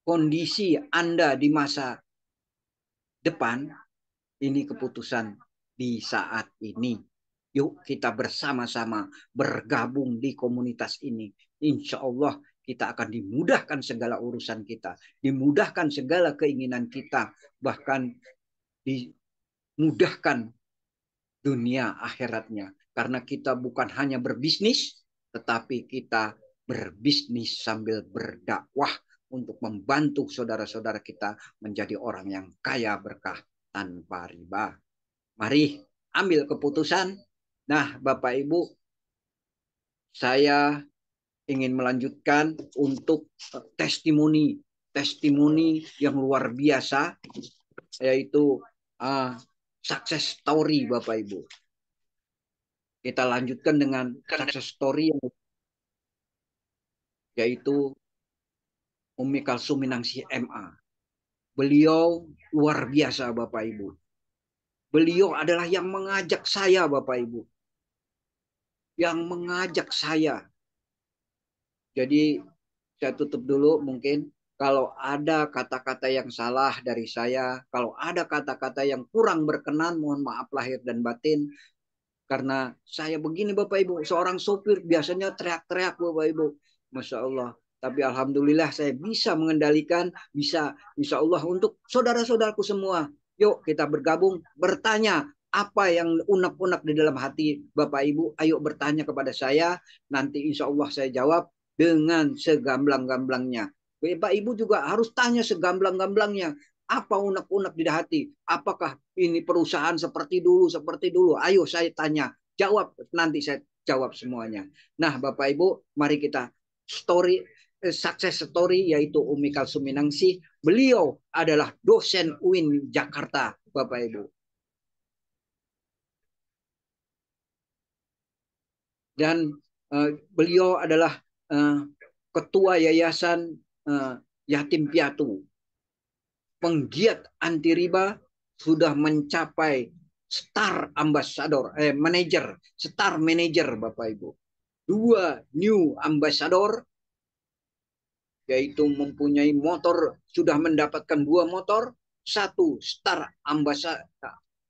Kondisi Anda di masa depan ini keputusan di saat ini. Yuk kita bersama-sama bergabung di komunitas ini. Insya Allah kita akan dimudahkan segala urusan kita. Dimudahkan segala keinginan kita. Bahkan dimudahkan dunia akhiratnya. Karena kita bukan hanya berbisnis, tetapi kita berbisnis sambil berdakwah untuk membantu saudara-saudara kita menjadi orang yang kaya berkah tanpa riba. Mari ambil keputusan. Nah, Bapak Ibu, saya ingin melanjutkan untuk testimoni yang luar biasa, yaitu success story, Bapak Ibu. Kita lanjutkan dengan success story yaitu Umi Kalsum Minangsi MA. Beliau luar biasa, Bapak Ibu. Beliau adalah yang mengajak saya, Bapak Ibu. Yang mengajak saya. Jadi saya tutup dulu mungkin. Kalau ada kata-kata yang salah dari saya, kalau ada kata-kata yang kurang berkenan, mohon maaf lahir dan batin. Karena saya begini Bapak Ibu, seorang sopir biasanya teriak-teriak Bapak Ibu. Masya Allah. Tapi Alhamdulillah saya bisa mengendalikan, bisa insya Allah untuk saudara-saudaraku semua. Yuk kita bergabung, bertanya apa yang unek-unek di dalam hati Bapak Ibu. Ayo bertanya kepada saya, nanti insya Allah saya jawab dengan segamblang-gamblangnya. Bapak Ibu juga harus tanya segamblang-gamblangnya. Apa unek-unek di hati? Apakah ini perusahaan seperti dulu? Ayo saya tanya, jawab, nanti saya jawab semuanya. Nah Bapak Ibu, mari kita success story yaitu Umi Kalsum Minangsi. Beliau adalah dosen UIN Jakarta, Bapak Ibu. Dan beliau adalah ketua yayasan yatim piatu. Penggiat anti riba, sudah mencapai star manager Bapak Ibu. 2 new ambassador, yaitu mempunyai motor, sudah mendapatkan 2 motor, 1 star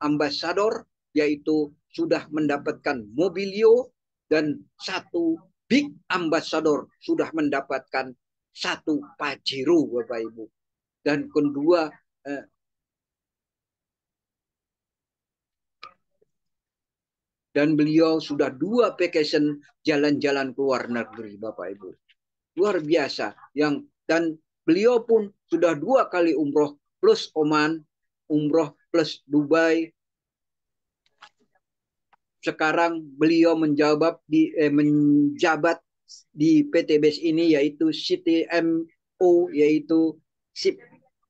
ambassador, yaitu sudah mendapatkan mobilio, dan 1 big ambassador, sudah mendapatkan 1 Pajero Bapak Ibu. Dan kedua dan beliau sudah 2 vacation jalan-jalan ke luar negeri Bapak Ibu. Luar biasa. Dan beliau pun sudah 2 kali umroh plus Oman, umroh plus Dubai. Sekarang beliau menjabat di PT BES ini, yaitu CTMO, yaitu Chief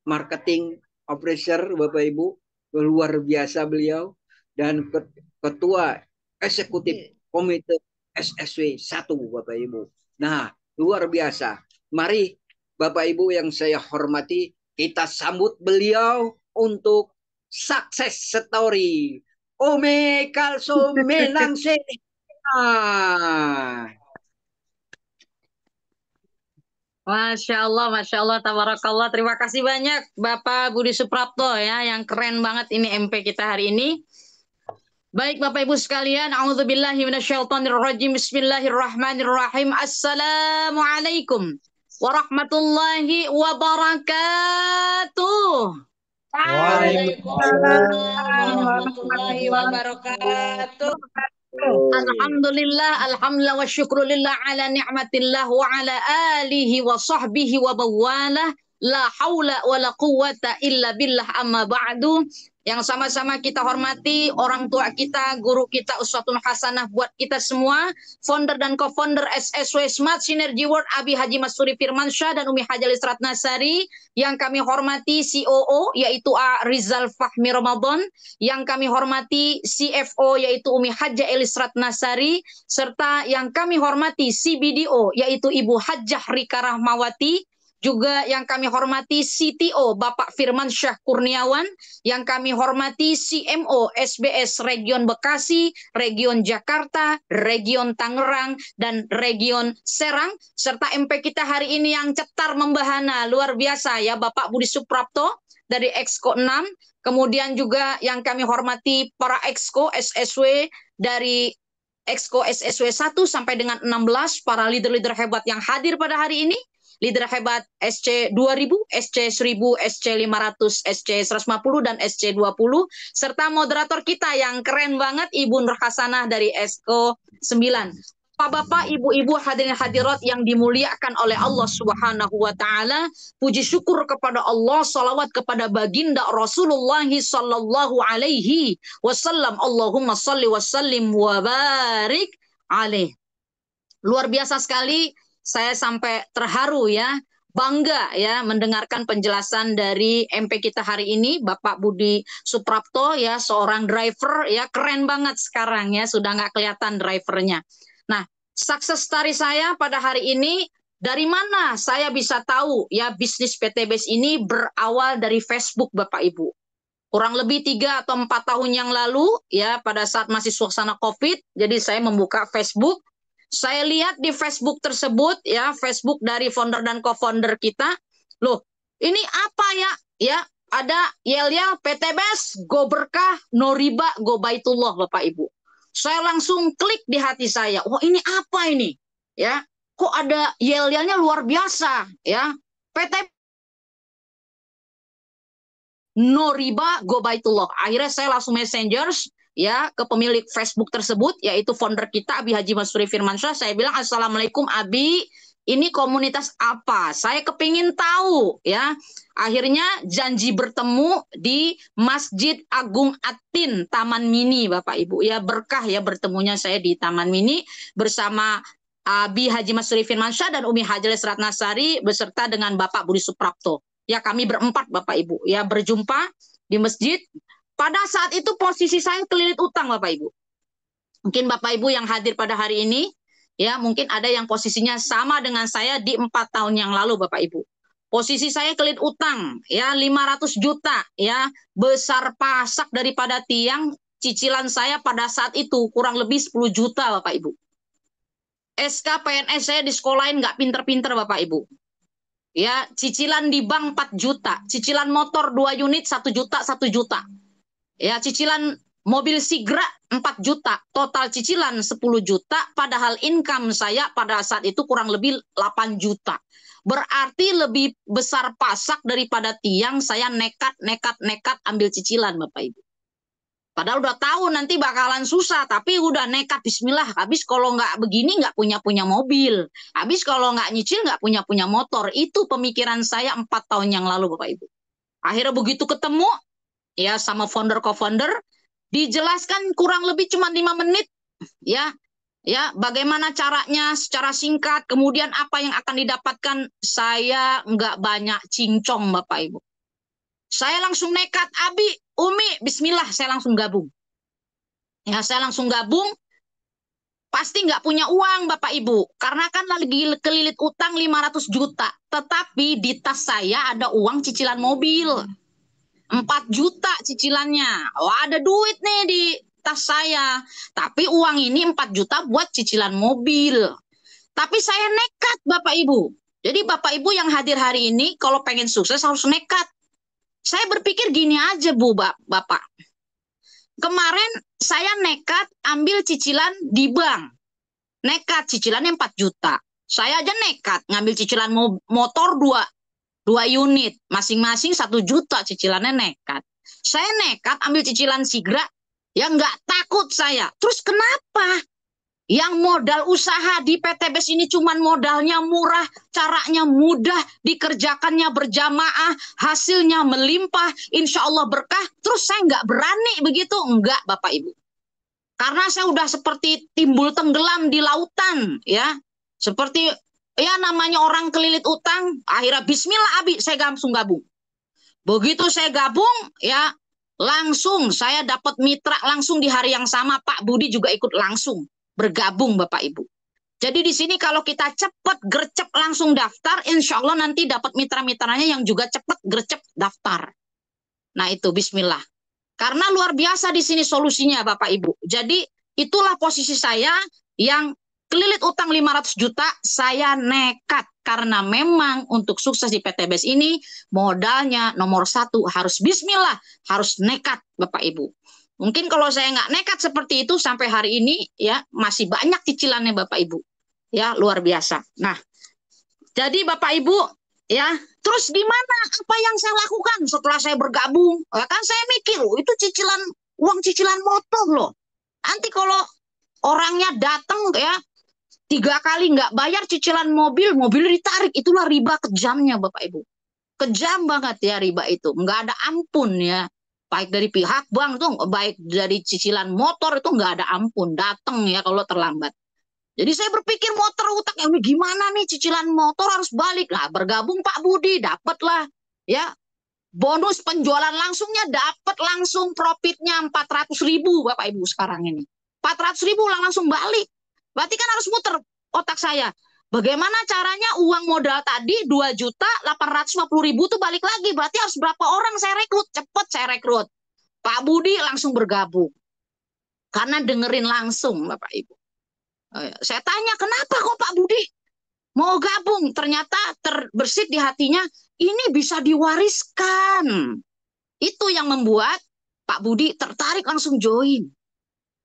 Marketing Officer Bapak Ibu. Luar biasa beliau. Dan ketua eksekutif komite SSW 1 Bapak Ibu. Nah, luar biasa. Mari Bapak Ibu yang saya hormati, kita sambut beliau untuk success story. Umi Kalsum Minangsi. Masya Allah, tabarakallah. Terima kasih banyak Bapak Budi Suprapto ya, yang keren banget ini MP kita hari ini. Baik Bapak Ibu sekalian, a'udzubillahi minasyaitonirrajim. Bismillahirrahmanirrahim. Assalamualaikum warahmatullahi wabarakatuh. Waalaikumsalam warahmatullahi wabarakatuh. Alhamdulillah wa syukrulillah ala ni'matillah wa ala alihi wa sahbihi wa bawalah. La haula wa la quwwata illa billah, amma ba'du. Yang sama-sama kita hormati orang tua kita, guru kita, uswatun hasanah buat kita semua, founder dan co-founder SSW Smart Synergy World Abi Haji Masuri Firmansyah dan Umi Haji Lisrat Nasari. Yang kami hormati COO yaitu A Rizal Fahmi Ramadan, yang kami hormati CFO yaitu Umi Haji Lisrat Nasari, serta yang kami hormati CBDO yaitu Ibu Hajjah Rika Rahmawati. Juga yang kami hormati CTO Bapak Firmansyah Kurniawan, yang kami hormati CMO SBS Region Bekasi, Region Jakarta, Region Tangerang, dan Region Serang, serta MP kita hari ini yang cetar membahana, luar biasa ya, Bapak Budi Suprapto dari Exco 6, kemudian juga yang kami hormati para Exco SSW dari Exco SSW 1 sampai dengan 16, para leader-leader hebat yang hadir pada hari ini. Leader hebat SC 2000, SC 1000, SC 500, SC 150, dan SC 20. Serta moderator kita yang keren banget, Ibu Nur Hasanah dari Exco 9. Bapak-bapak, ibu-ibu, hadirin hadirat yang dimuliakan oleh Allah Subhanahu wa taala, puji syukur kepada Allah, salawat kepada baginda Rasulullah sallallahu alaihi wasallam. Allahumma shalli wa sallim wa barik alaih. Luar biasa sekali, saya sampai terharu ya, bangga ya mendengarkan penjelasan dari MP kita hari ini, Bapak Budi Suprapto ya, seorang driver ya, keren banget sekarang ya, sudah nggak kelihatan drivernya. Nah, sukses story saya pada hari ini, dari mana saya bisa tahu ya bisnis PTBS ini berawal dari Facebook Bapak Ibu. Kurang lebih 3 atau 4 tahun yang lalu ya, pada saat masih suasana COVID, jadi saya membuka Facebook. Saya lihat di Facebook tersebut ya, Facebook dari founder dan co-founder kita. Loh, ini apa ya? Ya, ada yel-yel PTBS, go berkah, no riba, go baitullah Bapak Ibu. Saya langsung klik di hati saya. Wah, ini apa ini? Ya, kok ada yel-yelnya luar biasa ya. PTBS no riba, go baitullah. Akhirnya saya langsung messengers ya ke pemilik Facebook tersebut, yaitu founder kita Abi Haji Masuri Firmansyah. Saya bilang, assalamualaikum Abi, ini komunitas apa? Saya kepingin tahu ya. Akhirnya janji bertemu di Masjid Agung Atin Taman Mini Bapak Ibu ya, berkah ya bertemunya saya di Taman Mini bersama Abi Haji Masuri Firmansyah dan Umi Hajeles Ratnasari beserta dengan Bapak Budi Suprapto. Ya, kami berempat Bapak Ibu ya berjumpa di masjid. Pada saat itu posisi saya kelilit utang Bapak Ibu. Mungkin Bapak Ibu yang hadir pada hari ini, ya mungkin ada yang posisinya sama dengan saya di 4 tahun yang lalu Bapak Ibu. Posisi saya kelilit utang, ya 500 juta, ya besar pasak daripada tiang, cicilan saya pada saat itu kurang lebih 10 juta Bapak Ibu. SK PNS saya di sekolahin nggak pinter-pinter Bapak Ibu. Ya, cicilan di bank 4 juta, cicilan motor 2 unit 1 juta, 1 juta. Ya, cicilan mobil Sigra 4 juta, total cicilan 10 juta, padahal income saya pada saat itu kurang lebih 8 juta. Berarti lebih besar pasak daripada tiang, saya nekat ambil cicilan Bapak Ibu. Padahal udah tahu nanti bakalan susah, tapi udah nekat bismillah. Habis kalau nggak begini nggak punya mobil. Habis kalau nggak nyicil nggak punya motor. Itu pemikiran saya 4 tahun yang lalu Bapak Ibu. Akhirnya begitu ketemu, ya sama founder co-founder dijelaskan kurang lebih cuma 5 menit ya bagaimana caranya secara singkat, kemudian apa yang akan didapatkan. Saya nggak banyak cincong Bapak Ibu, saya langsung nekat, Abi, Umi, bismillah, saya langsung gabung ya, saya langsung gabung. Pasti nggak punya uang Bapak Ibu, karena kan lagi kelilit utang 500 juta, tetapi di tas saya ada uang cicilan mobil 4 juta cicilannya. Oh, ada duit nih di tas saya. Tapi uang ini 4 juta buat cicilan mobil. Tapi saya nekat Bapak Ibu. Jadi Bapak Ibu yang hadir hari ini kalau pengen sukses harus nekat. Saya berpikir gini aja Bu, Bapak. Kemarin saya nekat ambil cicilan di bank. Nekat cicilannya 4 juta. Saya aja nekat ngambil cicilan motor 2 unit, masing-masing 1 juta cicilannya, nekat. Saya nekat ambil cicilan Sigra, ya nggak takut saya. Terus kenapa? Yang modal usaha di PTBS ini cuman modalnya murah, caranya mudah, dikerjakannya berjamaah, hasilnya melimpah, insya Allah berkah. Terus saya nggak berani begitu? Enggak Bapak Ibu. Karena saya udah seperti timbul tenggelam di lautan, ya. Seperti ya namanya orang kelilit utang, akhirnya bismillah Abi, saya langsung gabung. Begitu saya gabung, ya langsung saya dapat mitra langsung di hari yang sama, Pak Budi juga ikut langsung bergabung Bapak Ibu. Jadi di sini kalau kita cepat gercep langsung daftar, insya Allah nanti dapat mitra-mitranya yang juga cepat gercep daftar. Nah itu bismillah. Karena luar biasa di sini solusinya Bapak Ibu. Jadi itulah posisi saya yang kelilit utang 500 juta, saya nekat. Karena memang untuk sukses di PTBS ini, modalnya nomor 1 harus bismillah, harus nekat Bapak Ibu. Mungkin kalau saya nggak nekat seperti itu, sampai hari ini ya masih banyak cicilannya Bapak Ibu. Ya luar biasa. Nah, jadi Bapak Ibu, ya terus gimana? Apa yang saya lakukan setelah saya bergabung? Ya, kan saya mikir, itu uang cicilan motor loh. Nanti kalau orangnya datang ya, 3 kali nggak bayar cicilan mobil, mobil ditarik. Itulah riba kejamnya Bapak Ibu. Kejam banget ya riba itu. Nggak ada ampun ya. Baik dari pihak bank tuh, baik dari cicilan motor itu nggak ada ampun. Datang ya kalau terlambat. Jadi saya berpikir motor utang, ini gimana nih cicilan motor harus balik. Nah, bergabung Pak Budi, dapatlah ya bonus penjualan langsungnya, dapat langsung profitnya 400.000 Bapak Ibu sekarang ini. 400.000 langsung balik. Berarti kan harus muter otak saya. Bagaimana caranya uang modal tadi 2.850.000 tuh balik lagi. Berarti harus berapa orang saya rekrut? Cepet saya rekrut. Pak Budi langsung bergabung. Karena dengerin langsung Bapak Ibu. Saya tanya, kenapa kok Pak Budi mau gabung? Ternyata terbersit di hatinya, ini bisa diwariskan. Itu yang membuat Pak Budi tertarik langsung join.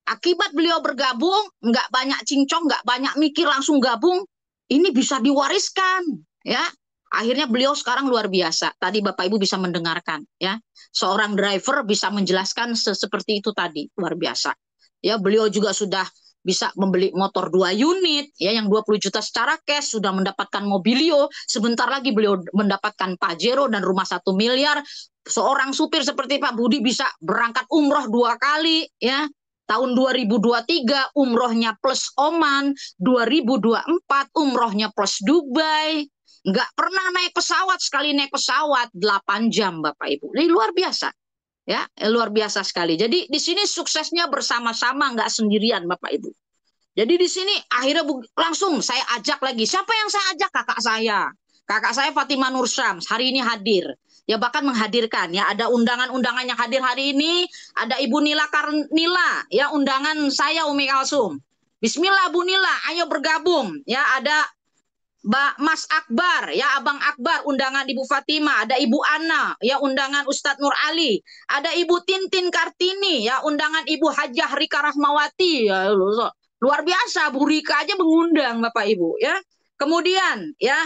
Akibat beliau bergabung, nggak banyak cincong, nggak banyak mikir, langsung gabung, ini bisa diwariskan. Ya, akhirnya beliau sekarang luar biasa. Tadi Bapak Ibu bisa mendengarkan. Ya, seorang driver bisa menjelaskan seperti itu tadi, luar biasa. Ya, beliau juga sudah bisa membeli motor 2 unit, ya, yang 20 juta secara cash, sudah mendapatkan mobilio, sebentar lagi beliau mendapatkan Pajero dan rumah 1 miliar. Seorang supir seperti Pak Budi bisa berangkat umroh 2 kali, ya. Tahun 2023 umrohnya plus Oman, 2024 umrohnya plus Dubai. Nggak pernah naik pesawat, sekali naik pesawat 8 jam Bapak Ibu. Ini luar biasa. Ya, luar biasa sekali. Jadi di sini suksesnya bersama-sama, nggak sendirian Bapak Ibu. Jadi di sini akhirnya langsung saya ajak lagi. Siapa yang saya ajak? Kakak saya. Kakak saya Fatimah Nur Syams hari ini hadir. Ya, bahkan menghadirkan ya, ada undangan-undangan yang hadir hari ini, ada Ibu Nila Karnila, ya, undangan saya Umi Kalsum. Bismillah Bu Nila, ayo bergabung. Ya, ada Mas Akbar, ya, Abang Akbar, undangan Ibu Fatimah, ada Ibu Ana, ya, undangan Ustadz Nur Ali, ada Ibu Tintin Kartini, ya, undangan Ibu Hajah Rika Rahmawati, ya, luar biasa, Bu Rika aja mengundang Bapak Ibu, ya. Kemudian, ya,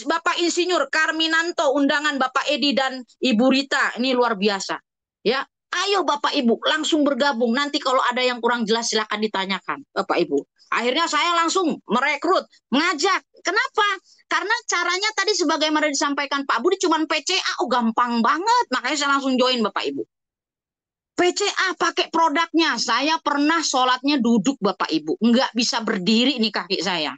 Bapak Insinyur Karminanto, undangan Bapak Edi dan Ibu Rita, ini luar biasa, ya. Ayo Bapak Ibu langsung bergabung. Nanti kalau ada yang kurang jelas silakan ditanyakan Bapak Ibu. Akhirnya saya langsung merekrut, mengajak. Kenapa? Karena caranya tadi sebagaimana disampaikan Pak Budi cuma PCA, gampang banget. Makanya saya langsung join Bapak Ibu. PCA pakai produknya. Saya pernah sholatnya duduk Bapak Ibu. Nggak bisa berdiri nih kaki saya.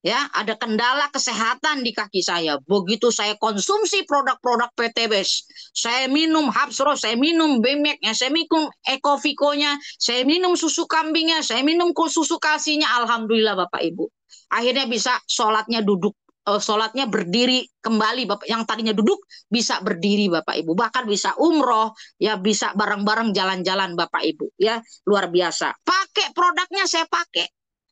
Ya, ada kendala kesehatan di kaki saya. Begitu saya konsumsi produk-produk PTBS, saya minum Hapsro, saya minum Bemek-nya, saya minum Ecoviko-nya, saya minum susu kambingnya, saya minum susu kalsinya. Alhamdulillah Bapak Ibu. Akhirnya bisa sholatnya duduk, sholatnya berdiri kembali Bapak. Yang tadinya duduk bisa berdiri Bapak Ibu. Bahkan bisa umroh, ya, bisa bareng-bareng jalan-jalan Bapak Ibu. Ya, luar biasa. Pakai produknya saya pakai.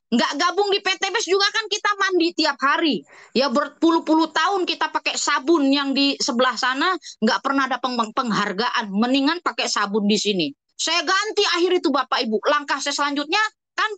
Nggak gabung di PTBS juga kan kita mandi tiap hari. Ya, berpuluh-puluh tahun kita pakai sabun yang di sebelah sana, nggak pernah ada penghargaan. Mendingan pakai sabun di sini. Saya ganti akhir itu Bapak Ibu. Langkah saya selanjutnya kan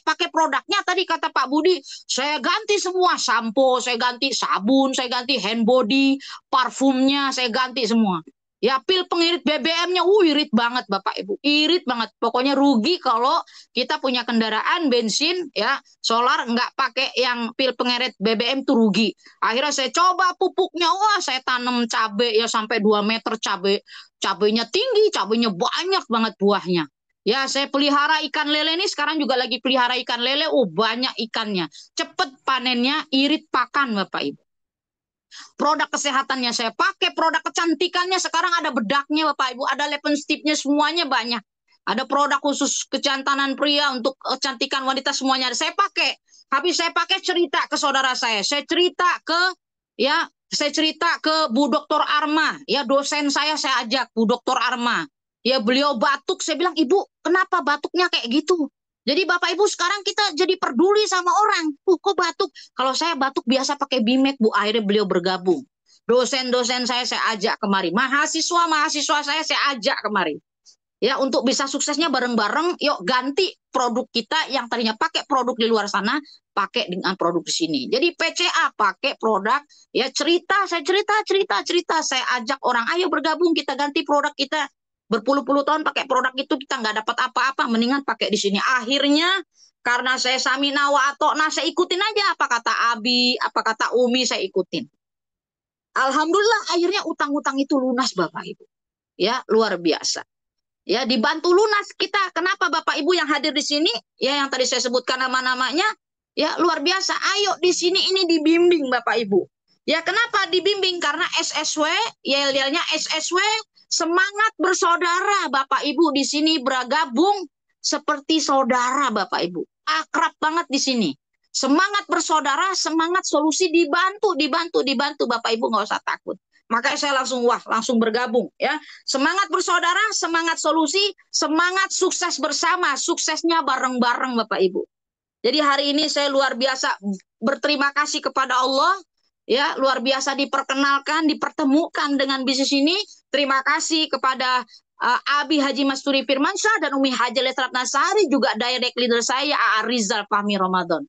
pakai produknya tadi kata Pak Budi. Saya ganti semua, sampo, saya ganti sabun, saya ganti hand body, parfumnya saya ganti semua. Ya, pil pengirit BBM-nya, irit banget Bapak Ibu, irit banget. Pokoknya rugi kalau kita punya kendaraan bensin, ya, solar, nggak pakai yang pil pengirit BBM tuh rugi. Akhirnya saya coba pupuknya, wah saya tanam cabai ya sampai 2 meter cabai. Cabainya tinggi, cabainya banyak banget buahnya. Ya, saya pelihara ikan lele nih, sekarang juga lagi pelihara ikan lele, banyak ikannya. Cepet panennya, irit pakan Bapak Ibu. Produk kesehatannya saya pakai, produk kecantikannya sekarang ada bedaknya Bapak Ibu, ada lipsticknya, semuanya banyak. Ada produk khusus kecantikan pria untuk kecantikan wanita, semuanya ada. Saya pakai. Habis saya pakai, cerita ke saudara saya. Saya cerita ke Bu Dr. Arma, ya, dosen saya ajak Bu Dr. Arma. Ya, beliau batuk, saya bilang, "Ibu, kenapa batuknya kayak gitu?" Jadi Bapak Ibu sekarang kita jadi peduli sama orang. Kok batuk? Kalau saya batuk biasa pakai Bimek Bu. Akhirnya beliau bergabung. Dosen-dosen saya ajak kemari. Mahasiswa saya ajak kemari. Ya, untuk bisa suksesnya bareng-bareng, yuk ganti produk kita yang tadinya pakai produk di luar sana, pakai dengan produk di sini. Jadi PCA pakai produk, ya, saya cerita. Saya ajak orang, ayo bergabung, kita ganti produk kita. Berpuluh-puluh tahun pakai produk itu kita nggak dapat apa-apa, mendingan pakai di sini. Akhirnya Karena saya samina wa atokna, saya ikutin aja apa kata Abi, apa kata Umi, saya ikutin. Alhamdulillah akhirnya utang-utang itu lunas Bapak Ibu. Ya, luar biasa. Ya, dibantu lunas kita. Kenapa Bapak Ibu yang hadir di sini? Ya, yang tadi saya sebutkan nama-namanya. Ya, luar biasa. Ayo di sini ini dibimbing Bapak Ibu. Ya, kenapa dibimbing? Karena SSW, yel-yelnya SSW, semangat bersaudara Bapak Ibu di sini bergabung seperti saudara Bapak Ibu. Akrab banget di sini. Semangat bersaudara, semangat solusi, dibantu Bapak Ibu, nggak usah takut. Makanya saya langsung bergabung ya. Semangat bersaudara, semangat solusi, semangat sukses bersama, suksesnya bareng-bareng Bapak Ibu. Jadi hari ini saya luar biasa berterima kasih kepada Allah ya, luar biasa diperkenalkan, dipertemukan dengan bisnis ini. Terima kasih kepada Abi Haji Masturi Firmansyah dan Umi Haji Lesrat Nasari, juga direct leader saya A.A. Rizal Fahmi Ramadan.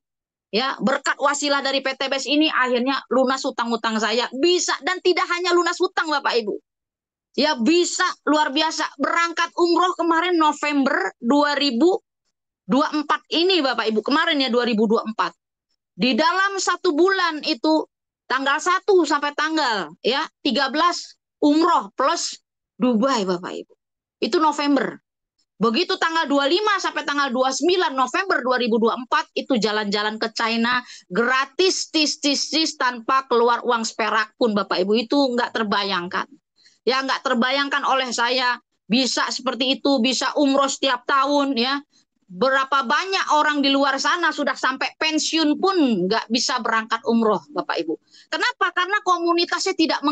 Ya, berkat wasilah dari PTBS ini akhirnya lunas utang-utang saya. Bisa, dan tidak hanya lunas utang Bapak Ibu. Ya, bisa luar biasa. Berangkat umroh kemarin November 2024 ini Bapak Ibu. Kemarin ya 2024. Di dalam 1 bulan itu tanggal 1 sampai tanggal ya 13 umroh plus Dubai Bapak Ibu. Itu November. Begitu tanggal 25 sampai tanggal 29 November 2024 itu jalan-jalan ke China gratis, tis tanpa keluar uang seperak pun Bapak Ibu. Itu nggak terbayangkan. Ya, nggak terbayangkan oleh saya bisa seperti itu, bisa umroh setiap tahun ya. Berapa banyak orang di luar sana sudah sampai pensiun pun nggak bisa berangkat umroh Bapak Ibu. Kenapa? Karena komunitasnya tidak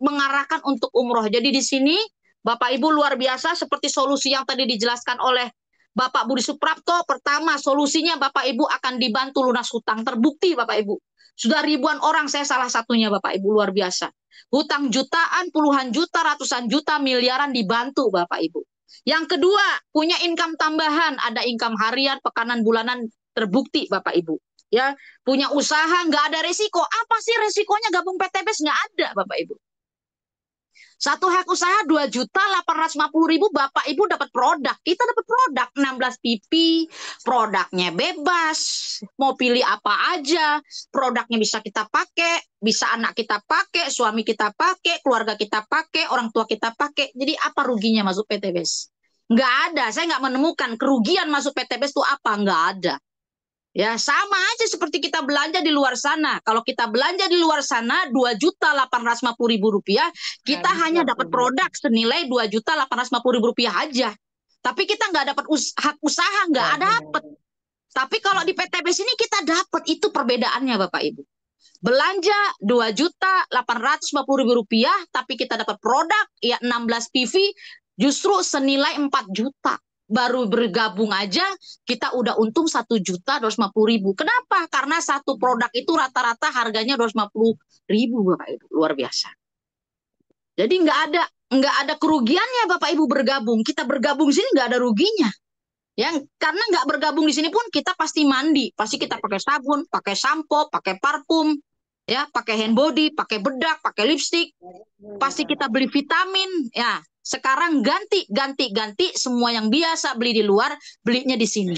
mengarahkan untuk umroh. Jadi di sini Bapak Ibu luar biasa seperti solusi yang tadi dijelaskan oleh Bapak Budi Suprapto. Pertama, solusinya Bapak Ibu akan dibantu lunas hutang. Terbukti Bapak Ibu. Sudah ribuan orang, saya salah satunya Bapak Ibu, luar biasa. Hutang jutaan, puluhan juta, ratusan juta, miliaran dibantu Bapak Ibu. Yang kedua, punya income tambahan, ada income harian, pekanan, bulanan, terbukti Bapak Ibu. Ya, punya usaha, nggak ada resiko. Apa sih resikonya gabung PTBS? Nggak ada Bapak Ibu. Satu hek usaha 2.850.000 Bapak Ibu dapat produk. Kita dapat produk 16 PP, produknya bebas. Mau pilih apa aja, produknya bisa kita pakai, bisa anak kita pakai, suami kita pakai, keluarga kita pakai, orang tua kita pakai. Jadi apa ruginya masuk PTBS? Nggak ada, saya nggak menemukan kerugian masuk PTBS itu apa, nggak ada. Ya, sama aja seperti kita belanja di luar sana. Kalau kita belanja di luar sana Rp2.850.000, kita hanya dapat produk senilai Rp2.850.000 aja. Tapi kita nggak dapat hak usaha, nggak dapat. Tapi kalau di PTBS ini kita dapat, itu perbedaannya Bapak Ibu. Belanja Rp2.850.000, tapi kita dapat produk ya 16 PV justru senilai 4 juta. Baru bergabung aja kita udah untung 1.250.000. Kenapa? Karena satu produk itu rata-rata harganya 250.000 Bapak Ibu. Luar biasa. Jadi nggak ada kerugiannya Bapak Ibu bergabung. Kita bergabung sini nggak ada ruginya. Ya, karena nggak bergabung di sini pun kita pasti mandi, pasti kita pakai sabun, pakai sampo, pakai parfum, ya, pakai hand body, pakai bedak, pakai lipstick, pasti kita beli vitamin, ya. Sekarang ganti semua yang biasa beli di luar, belinya di sini.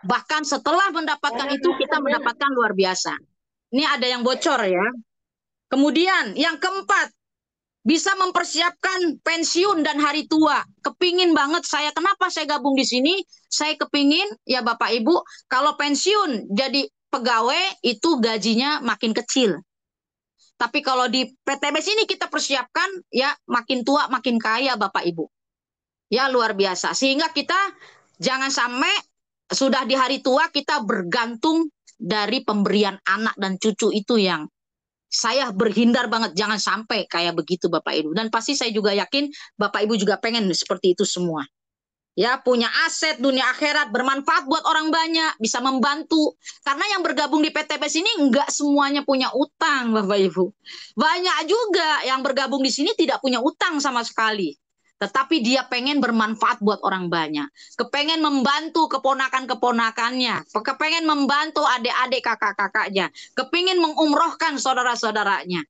Bahkan setelah mendapatkan itu kita mendapatkan luar biasa. Ini ada yang bocor ya. Kemudian yang keempat, bisa mempersiapkan pensiun dan hari tua. Kepingin banget saya, kenapa saya gabung di sini? Saya kepingin ya Bapak Ibu, kalau pensiun jadi pegawai itu gajinya makin kecil. Tapi kalau di PTBS ini kita persiapkan ya makin tua makin kaya Bapak Ibu. Ya luar biasa. Sehingga kita jangan sampai sudah di hari tua kita bergantung dari pemberian anak dan cucu. Itu yang saya berhindar banget. Jangan sampai kayak begitu Bapak Ibu. Dan pasti saya juga yakin Bapak Ibu juga pengen seperti itu semua. Ya, punya aset dunia akhirat, bermanfaat buat orang banyak, bisa membantu. Karena yang bergabung di PTBS ini enggak semuanya punya utang, Bapak Ibu. Banyak juga yang bergabung di sini tidak punya utang sama sekali. Tetapi dia pengen bermanfaat buat orang banyak. Kepengen membantu keponakan-keponakannya. Kepengen membantu adik-adik kakak-kakaknya. Kepingin mengumrohkan saudara-saudaranya.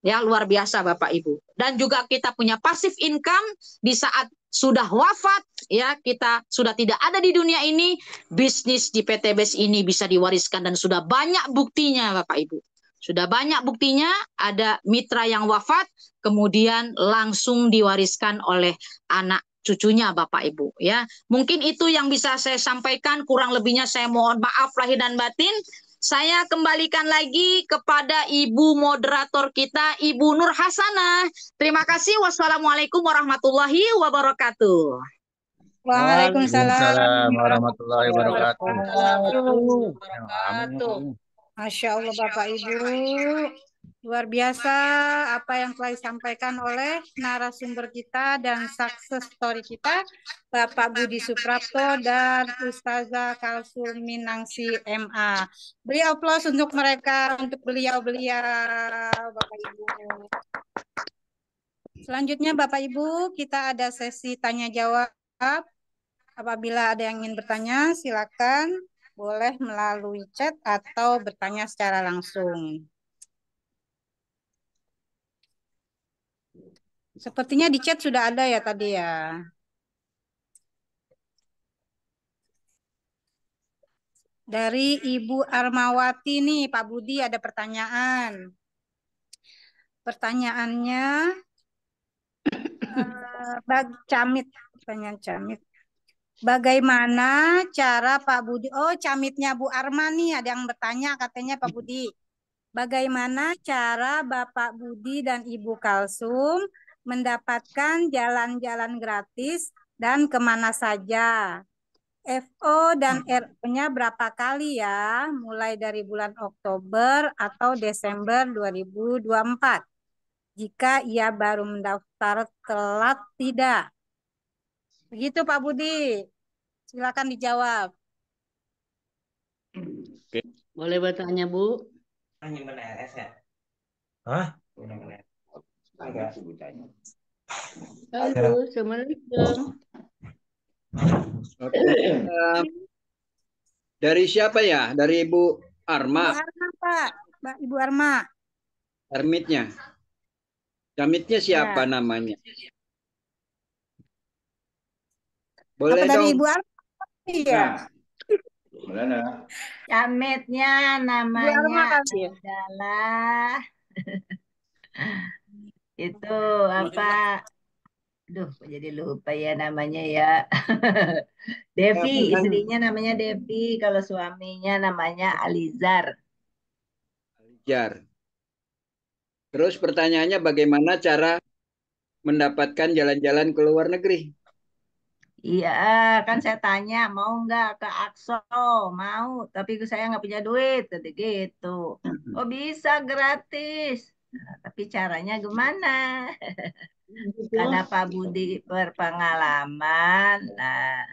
Ya, luar biasa Bapak Ibu. Dan juga kita punya passive income di saat sudah wafat, ya kita sudah tidak ada di dunia ini, bisnis di PT BES ini bisa diwariskan dan sudah banyak buktinya Bapak Ibu. Sudah banyak buktinya ada mitra yang wafat kemudian langsung diwariskan oleh anak cucunya Bapak Ibu ya. Mungkin itu yang bisa saya sampaikan, kurang lebihnya saya mohon maaf lahir dan batin. Saya kembalikan lagi kepada Ibu moderator kita, Ibu Nur Hasanah. Terima kasih. Wassalamualaikum warahmatullahi wabarakatuh. Waalaikumsalam warahmatullahi wabarakatuh. wabarakatuh. Masya Allah Bapak Ibu, luar biasa apa yang telah disampaikan oleh narasumber kita dan success story kita, Bapak Budi Suprapto dan Ustazah Kalsum Minangsi MA. Beri aplaus untuk mereka, untuk beliau-beliau Bapak Ibu. Selanjutnya Bapak Ibu, kita ada sesi tanya jawab. Apabila ada yang ingin bertanya, silakan boleh melalui chat atau bertanya secara langsung. Sepertinya di chat sudah ada ya tadi ya. Dari Ibu Armawati nih, Pak Budi ada pertanyaan. Pertanyaannya, pertanyaan Camit. Bagaimana cara Pak Budi, oh Camitnya Bu Arma nih, ada yang bertanya katanya Pak Budi. Bagaimana cara Bapak Budi dan Ibu Kalsum mendapatkan jalan-jalan gratis dan kemana saja? FO dan RO-nya berapa kali ya? Mulai dari bulan Oktober atau Desember 2024. Jika ia baru mendaftar telat tidak? Begitu Pak Budi. Silakan dijawab. Boleh bertanya, Bu? Hah? Halo, Assalamualaikum. Oke. Dari siapa ya? Dari Ibu Arma. Ibu Arma Pak, Ibu Arma. Camitnya. Camitnya siapa namanya? Boleh Apa dari dong. Ibu Arma? Iya. Camitnya namanya adalah itu apa? Duh, jadi lupa ya namanya ya. Devi, istrinya namanya Devi, kalau suaminya namanya Alizar. Alizar. Terus pertanyaannya bagaimana cara mendapatkan jalan-jalan ke luar negeri? Iya, kan saya tanya mau nggak ke Akso, mau, tapi saya nggak punya duit, tadi gitu. Oh bisa gratis, nah, tapi caranya gimana? Karena Pak Budi berpengalaman, nah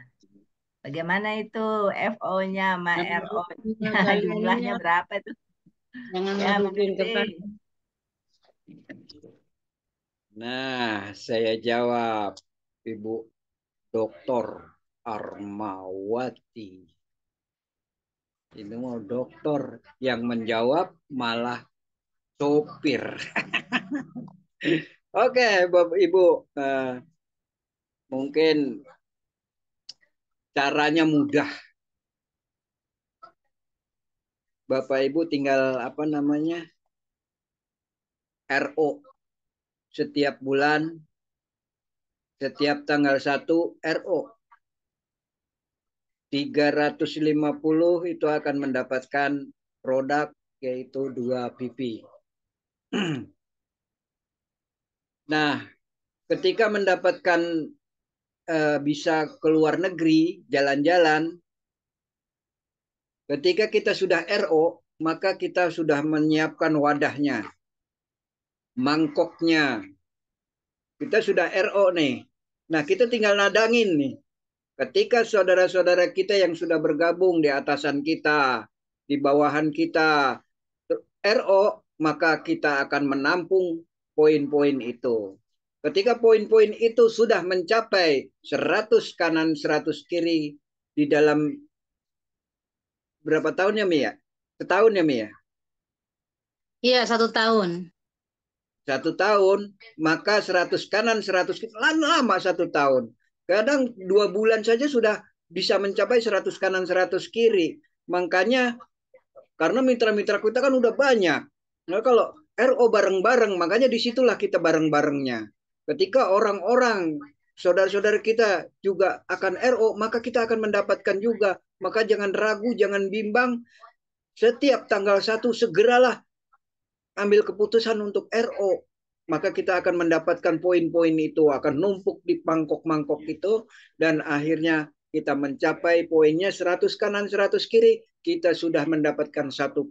bagaimana itu FO-nya sama RO-nya, jumlahnya berapa itu? Jangan Ya, masukin kertas. Nah, saya jawab, Ibu Doktor Armawati. Ini mau dokter yang menjawab malah sopir. Oke, Bapak Ibu, mungkin caranya mudah. Bapak Ibu tinggal apa namanya? RO setiap bulan, setiap tanggal 1 RO. 350 itu akan mendapatkan produk yaitu 2 pipi. Nah, ketika mendapatkan bisa keluar negeri, jalan-jalan, ketika kita sudah RO, maka kita sudah menyiapkan wadahnya, mangkoknya. Kita sudah RO nih. Nah, kita tinggal nadangin nih. Ketika saudara-saudara kita yang sudah bergabung di atasan kita, di bawahan kita, RO, maka kita akan menampung poin-poin itu. Ketika poin-poin itu sudah mencapai 100 kanan 100 kiri di dalam berapa tahun ya Mia? Setahun ya Mia? Iya, 1 tahun. 1 tahun, maka 100 kanan 100 kiri, lama 1 tahun. Kadang 2 bulan saja sudah bisa mencapai 100 kanan 100 kiri. Makanya karena mitra-mitra kita kan udah banyak. Nah, kalau RO bareng-bareng, makanya disitulah kita bareng-barengnya. Ketika orang-orang saudara-saudara kita juga akan RO, maka kita akan mendapatkan juga. Maka jangan ragu, jangan bimbang. Setiap tanggal 1 segeralah ambil keputusan untuk RO. Maka kita akan mendapatkan poin-poin itu, akan numpuk di mangkok-mangkok itu, dan akhirnya kita mencapai poinnya 100 kanan 100 kiri, kita sudah mendapatkan satu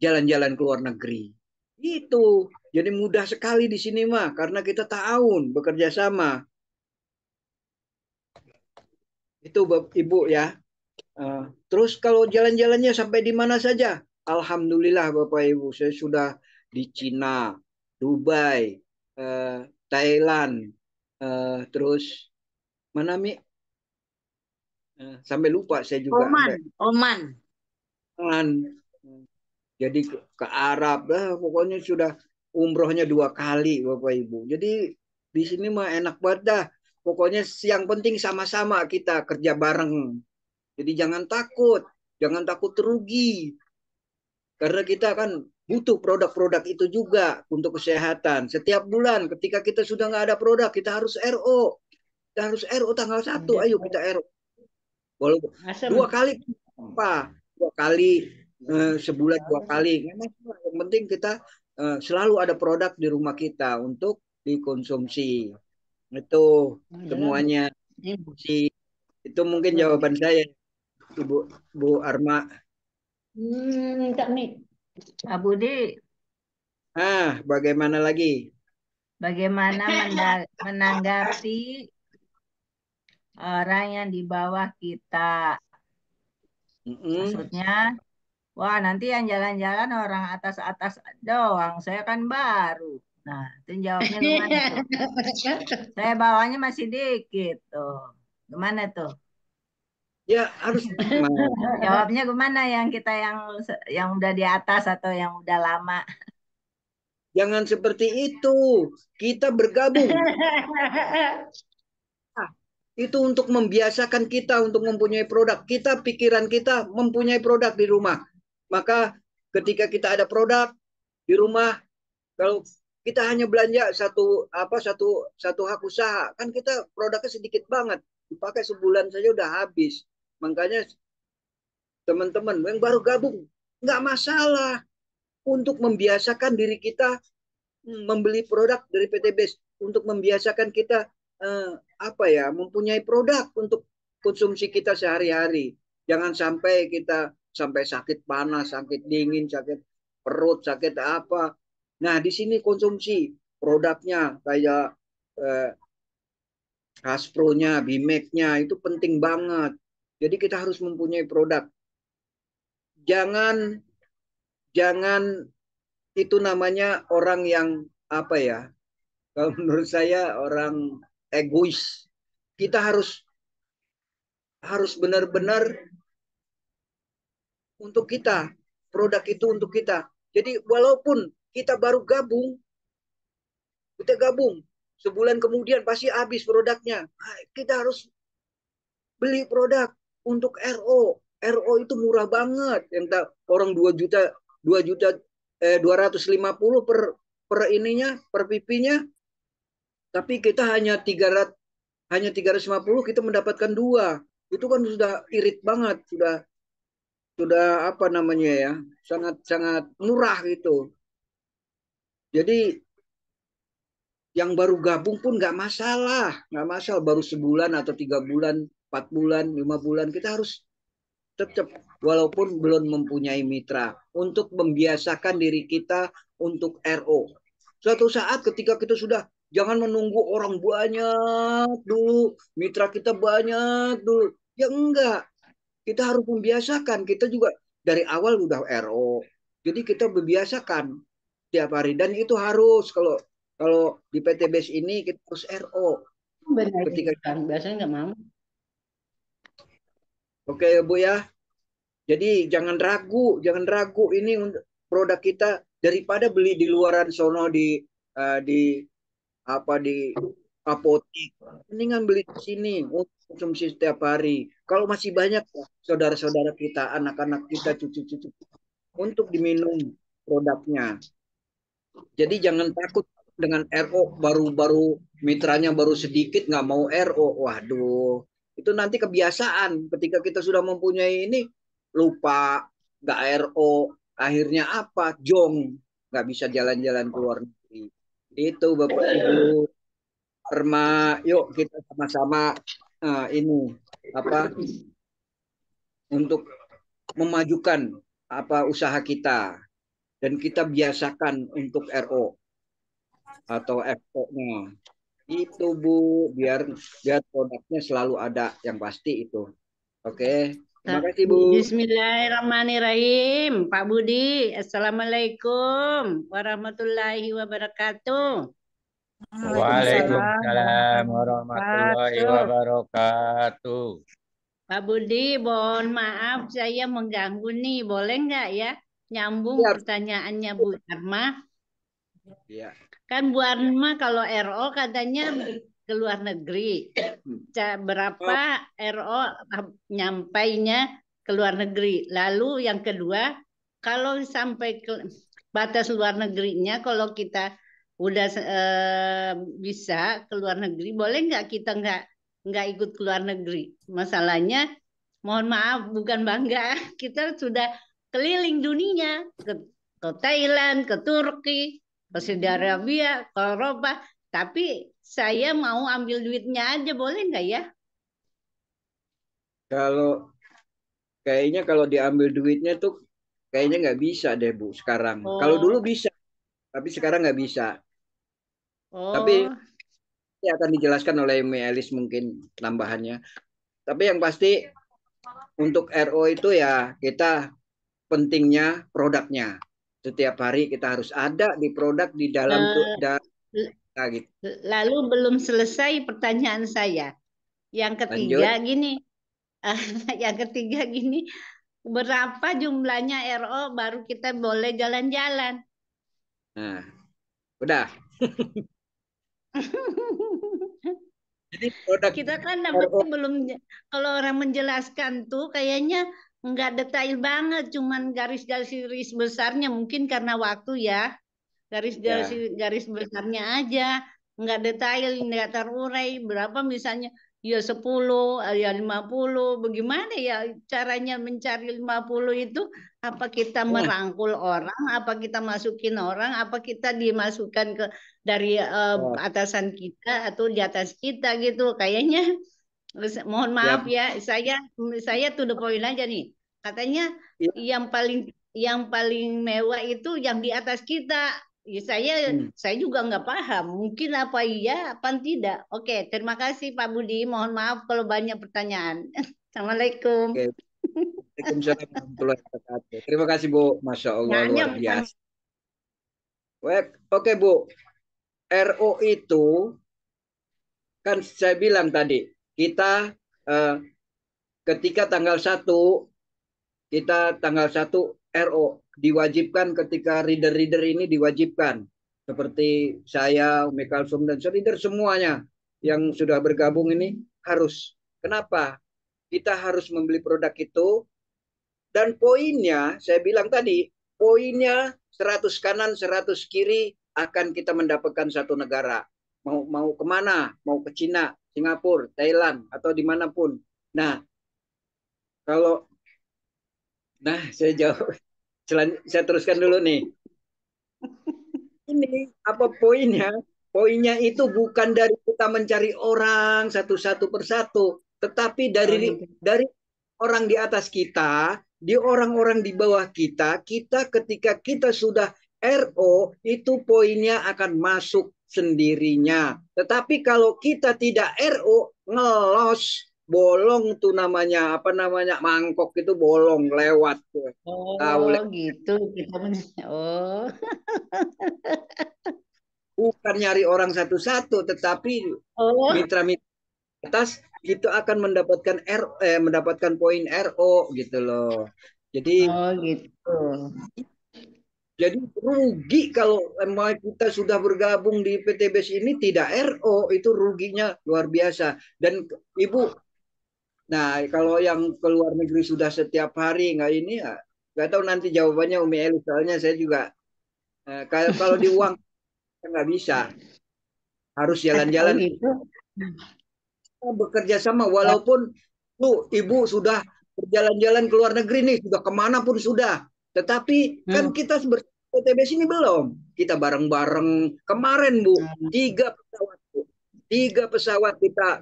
jalan-jalan ke luar negeri. Itu. Jadi mudah sekali di sini mah, karena kita tahun bekerja sama. Itu Ibu ya. Terus kalau jalan-jalannya sampai di mana saja? Alhamdulillah Bapak Ibu, saya sudah di Cina, Dubai, Thailand, terus mana Mi? Sampai lupa saya juga. Oman. Jadi ke Arab lah, pokoknya sudah umrohnya 2 kali Bapak Ibu. Jadi di sini mah enak banget dah. Pokoknya yang penting sama-sama kita kerja bareng. Jadi jangan takut rugi. Karena kita kan butuh produk-produk itu juga untuk kesehatan. Setiap bulan ketika kita sudah nggak ada produk, kita harus RO. Kita harus RO tanggal 1, ayo kita RO. Walaupun 2 kali apa? 2 kali sebulan 2 kali. Memang yang penting kita selalu ada produk di rumah kita untuk dikonsumsi. Itu semuanya. Itu mungkin jawaban saya, Bu Arma. Kak Mi. Pak Budi, Bagaimana lagi? bagaimana menanggapi orang yang di bawah kita? Maksudnya, wah nanti yang jalan-jalan orang atas-atas doang, saya kan baru. Nah, itu jawabnya gimana tuh? Saya bawahnya masih dikit tuh. Gimana tuh? Ya harus Jawabnya gimana yang kita yang udah di atas atau yang udah lama? jangan seperti itu. Kita bergabung. Itu untuk membiasakan kita untuk mempunyai produk. Pikiran kita mempunyai produk di rumah. Maka ketika kita ada produk di rumah, kalau kita hanya belanja satu hak usaha, kan kita produknya sedikit banget, dipakai sebulan saja udah habis. Makanya teman-teman yang baru gabung nggak masalah untuk membiasakan diri kita membeli produk dari PT BES, untuk membiasakan kita mempunyai produk untuk konsumsi kita sehari-hari. Jangan sampai kita sampai sakit panas, sakit dingin, sakit perut, sakit apa. Nah, di sini konsumsi produknya kayak Hasbro-nya, Bimek-nya itu penting banget. Jadi kita harus mempunyai produk. Jangan itu namanya orang yang kalau menurut saya orang egois. Kita harus benar-benar untuk kita, produk itu untuk kita. Jadi walaupun kita baru gabung, sebulan kemudian pasti habis produknya. Kita harus beli produk untuk RO. RO itu murah banget. Yang orang 250 per ininya, per pipinya. Tapi kita hanya 350 kita mendapatkan 2. Itu kan sudah irit banget, sudah apa namanya ya, sangat murah gitu. Jadi yang baru gabung pun nggak masalah, baru sebulan atau 3 bulan, 4 bulan, 5 bulan, kita harus tetap walaupun belum mempunyai mitra untuk membiasakan diri kita untuk RO. Suatu saat ketika kita sudah, jangan menunggu orang banyak dulu, mitra kita banyak dulu. Ya enggak, kita harus membiasakan. Kita juga dari awal udah RO. Jadi kita membiasakan tiap hari, dan itu harus kalau di PT BES ini kita harus RO. Ketika biasanya nggak mau. Oke Bu ya. Jadi jangan ragu ini untuk produk kita, daripada beli di luaran sono di apotik, mendingan beli di sini untuk konsumsi setiap hari. Kalau masih banyak saudara-saudara kita, anak-anak kita, cucu-cucu untuk diminum produknya. Jadi jangan takut dengan RO, baru-baru mitranya baru sedikit nggak mau RO. Waduh, itu nanti kebiasaan. Ketika kita sudah mempunyai ini, lupa nggak RO. Akhirnya apa? Jong, nggak bisa jalan-jalan ke luar negeri. Itu Bapak Ibu Arma, yuk kita sama-sama ini apa untuk memajukan apa usaha kita dan kita biasakan untuk RO atau FO-nya. Itu Bu, biar biar produknya selalu ada yang pasti itu. Oke. Terima kasih Bu. Bismillahirrahmanirrahim. Pak Budi, Assalamualaikum warahmatullahi wabarakatuh. Waalaikumsalam warahmatullahi wabarakatuh. Pak Budi, mohon maaf saya mengganggu nih. Boleh nggak ya? Nyambung Ya. pertanyaannya Bu Arma. Ya. Kan Bu Arma kalau RO katanya ke luar negeri. Berapa RO nyampainya ke luar negeri. Lalu yang kedua, kalau sampai ke batas luar negerinya, kalau kita udah bisa ke luar negeri, boleh nggak kita nggak ikut ke luar negeri? Masalahnya, mohon maaf, bukan bangga, kita sudah keliling dunia ke Thailand, ke Turki, ke Saudi Arabia, ke Eropa, tapi saya mau ambil duitnya aja, boleh nggak ya? Kalau kayaknya kalau diambil duitnya tuh kayaknya nggak bisa deh Bu sekarang. Kalau dulu bisa, tapi sekarang nggak bisa. Tapi ya akan dijelaskan oleh Meelis mungkin tambahannya. Tapi yang pasti untuk RO itu ya kita pentingnya produknya. Setiap hari kita harus ada di produk di dalam gitu. Lalu belum selesai pertanyaan saya. Yang ketiga Lanjut. gini, yang ketiga gini, berapa jumlahnya RO baru kita boleh jalan-jalan? Nah, udah. Jadi produk Kita kan RO dapetnya belum, kalau orang menjelaskan tuh kayaknya nggak detail banget, cuman garis-garis besarnya mungkin karena waktu ya, garis besarnya aja, nggak detail, nggak terurai berapa misalnya ya 10, ya 50, bagaimana ya caranya mencari 50 itu, apa kita merangkul orang, apa kita masukin orang, apa kita dimasukkan ke dari atasan kita atau di atas kita gitu kayaknya. Mohon maaf ya, saya to the point aja nih. Katanya yang paling mewah itu yang di atas kita. Ya, saya juga nggak paham. Mungkin apa iya, apa tidak. Oke, terima kasih Pak Budi. Mohon maaf kalau banyak pertanyaan. Assalamualaikum. Oke. Waalaikumsalam warahmatullahi wabarakatuh. Terima kasih Bu, Masya Allah luar biasa. Oke Bu, RO itu kan saya bilang tadi kita ketika tanggal 1 RO diwajibkan ketika reader-reader ini diwajibkan seperti saya, Umi Kalsum dan reader semuanya yang sudah bergabung ini harus. Kenapa? Kita harus membeli produk itu dan poinnya saya bilang tadi poinnya 100 kanan 100 kiri akan kita mendapatkan satu negara. Mau kemana? Mau ke Cina, Singapura, Thailand atau dimanapun. Nah, saya jawab. Saya teruskan dulu nih. Ini apa poinnya? Poinnya itu bukan dari kita mencari orang satu-satu persatu, tetapi dari orang di atas kita, di orang-orang di bawah kita ketika kita sudah RO itu poinnya akan masuk sendirinya. Tetapi kalau kita tidak RO, ngelos, bolong tuh namanya, mangkok itu bolong lewat. Gitu kita. Bukan nyari orang satu-satu, tetapi mitra-mitra atas itu akan mendapatkan poin RO gitu loh. Jadi gitu. Jadi rugi kalau emang kita sudah bergabung di PTBS ini tidak RO, itu ruginya luar biasa. Dan Ibu, nah kalau yang ke luar negeri sudah setiap hari nggak ini, ya, nggak tahu nanti jawabannya Umi Eli. Soalnya saya juga kalau di uang nggak bisa, harus Oh jalan-jalan gitu. bekerja sama. Walaupun tuh Ibu sudah berjalan-jalan ke luar negeri nih, sudah kemana pun sudah. Tetapi kan kita PTBS ini belum. Kita bareng-bareng kemarin Bu, 3 pesawat Bu. 3 pesawat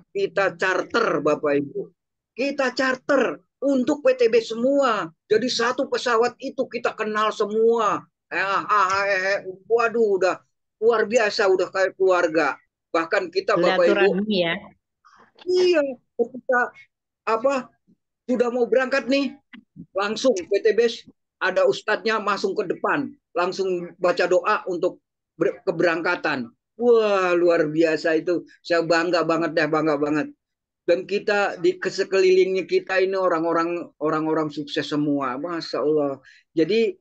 kita charter Bapak Ibu. Kita charter untuk PTB semua. Jadi 1 pesawat itu kita kenal semua. Waduh, udah luar biasa, udah kayak keluarga. Bahkan kita Bapak Ibu, Silaturahmi ya. iya, ketika apa sudah mau berangkat nih, langsung PTBS ada ustadznya langsung ke depan, langsung baca doa untuk keberangkatan. Wah, luar biasa itu. Saya bangga banget deh, bangga banget. Dan kita di sekelilingnya kita ini orang-orang sukses semua, Masya Allah. Jadi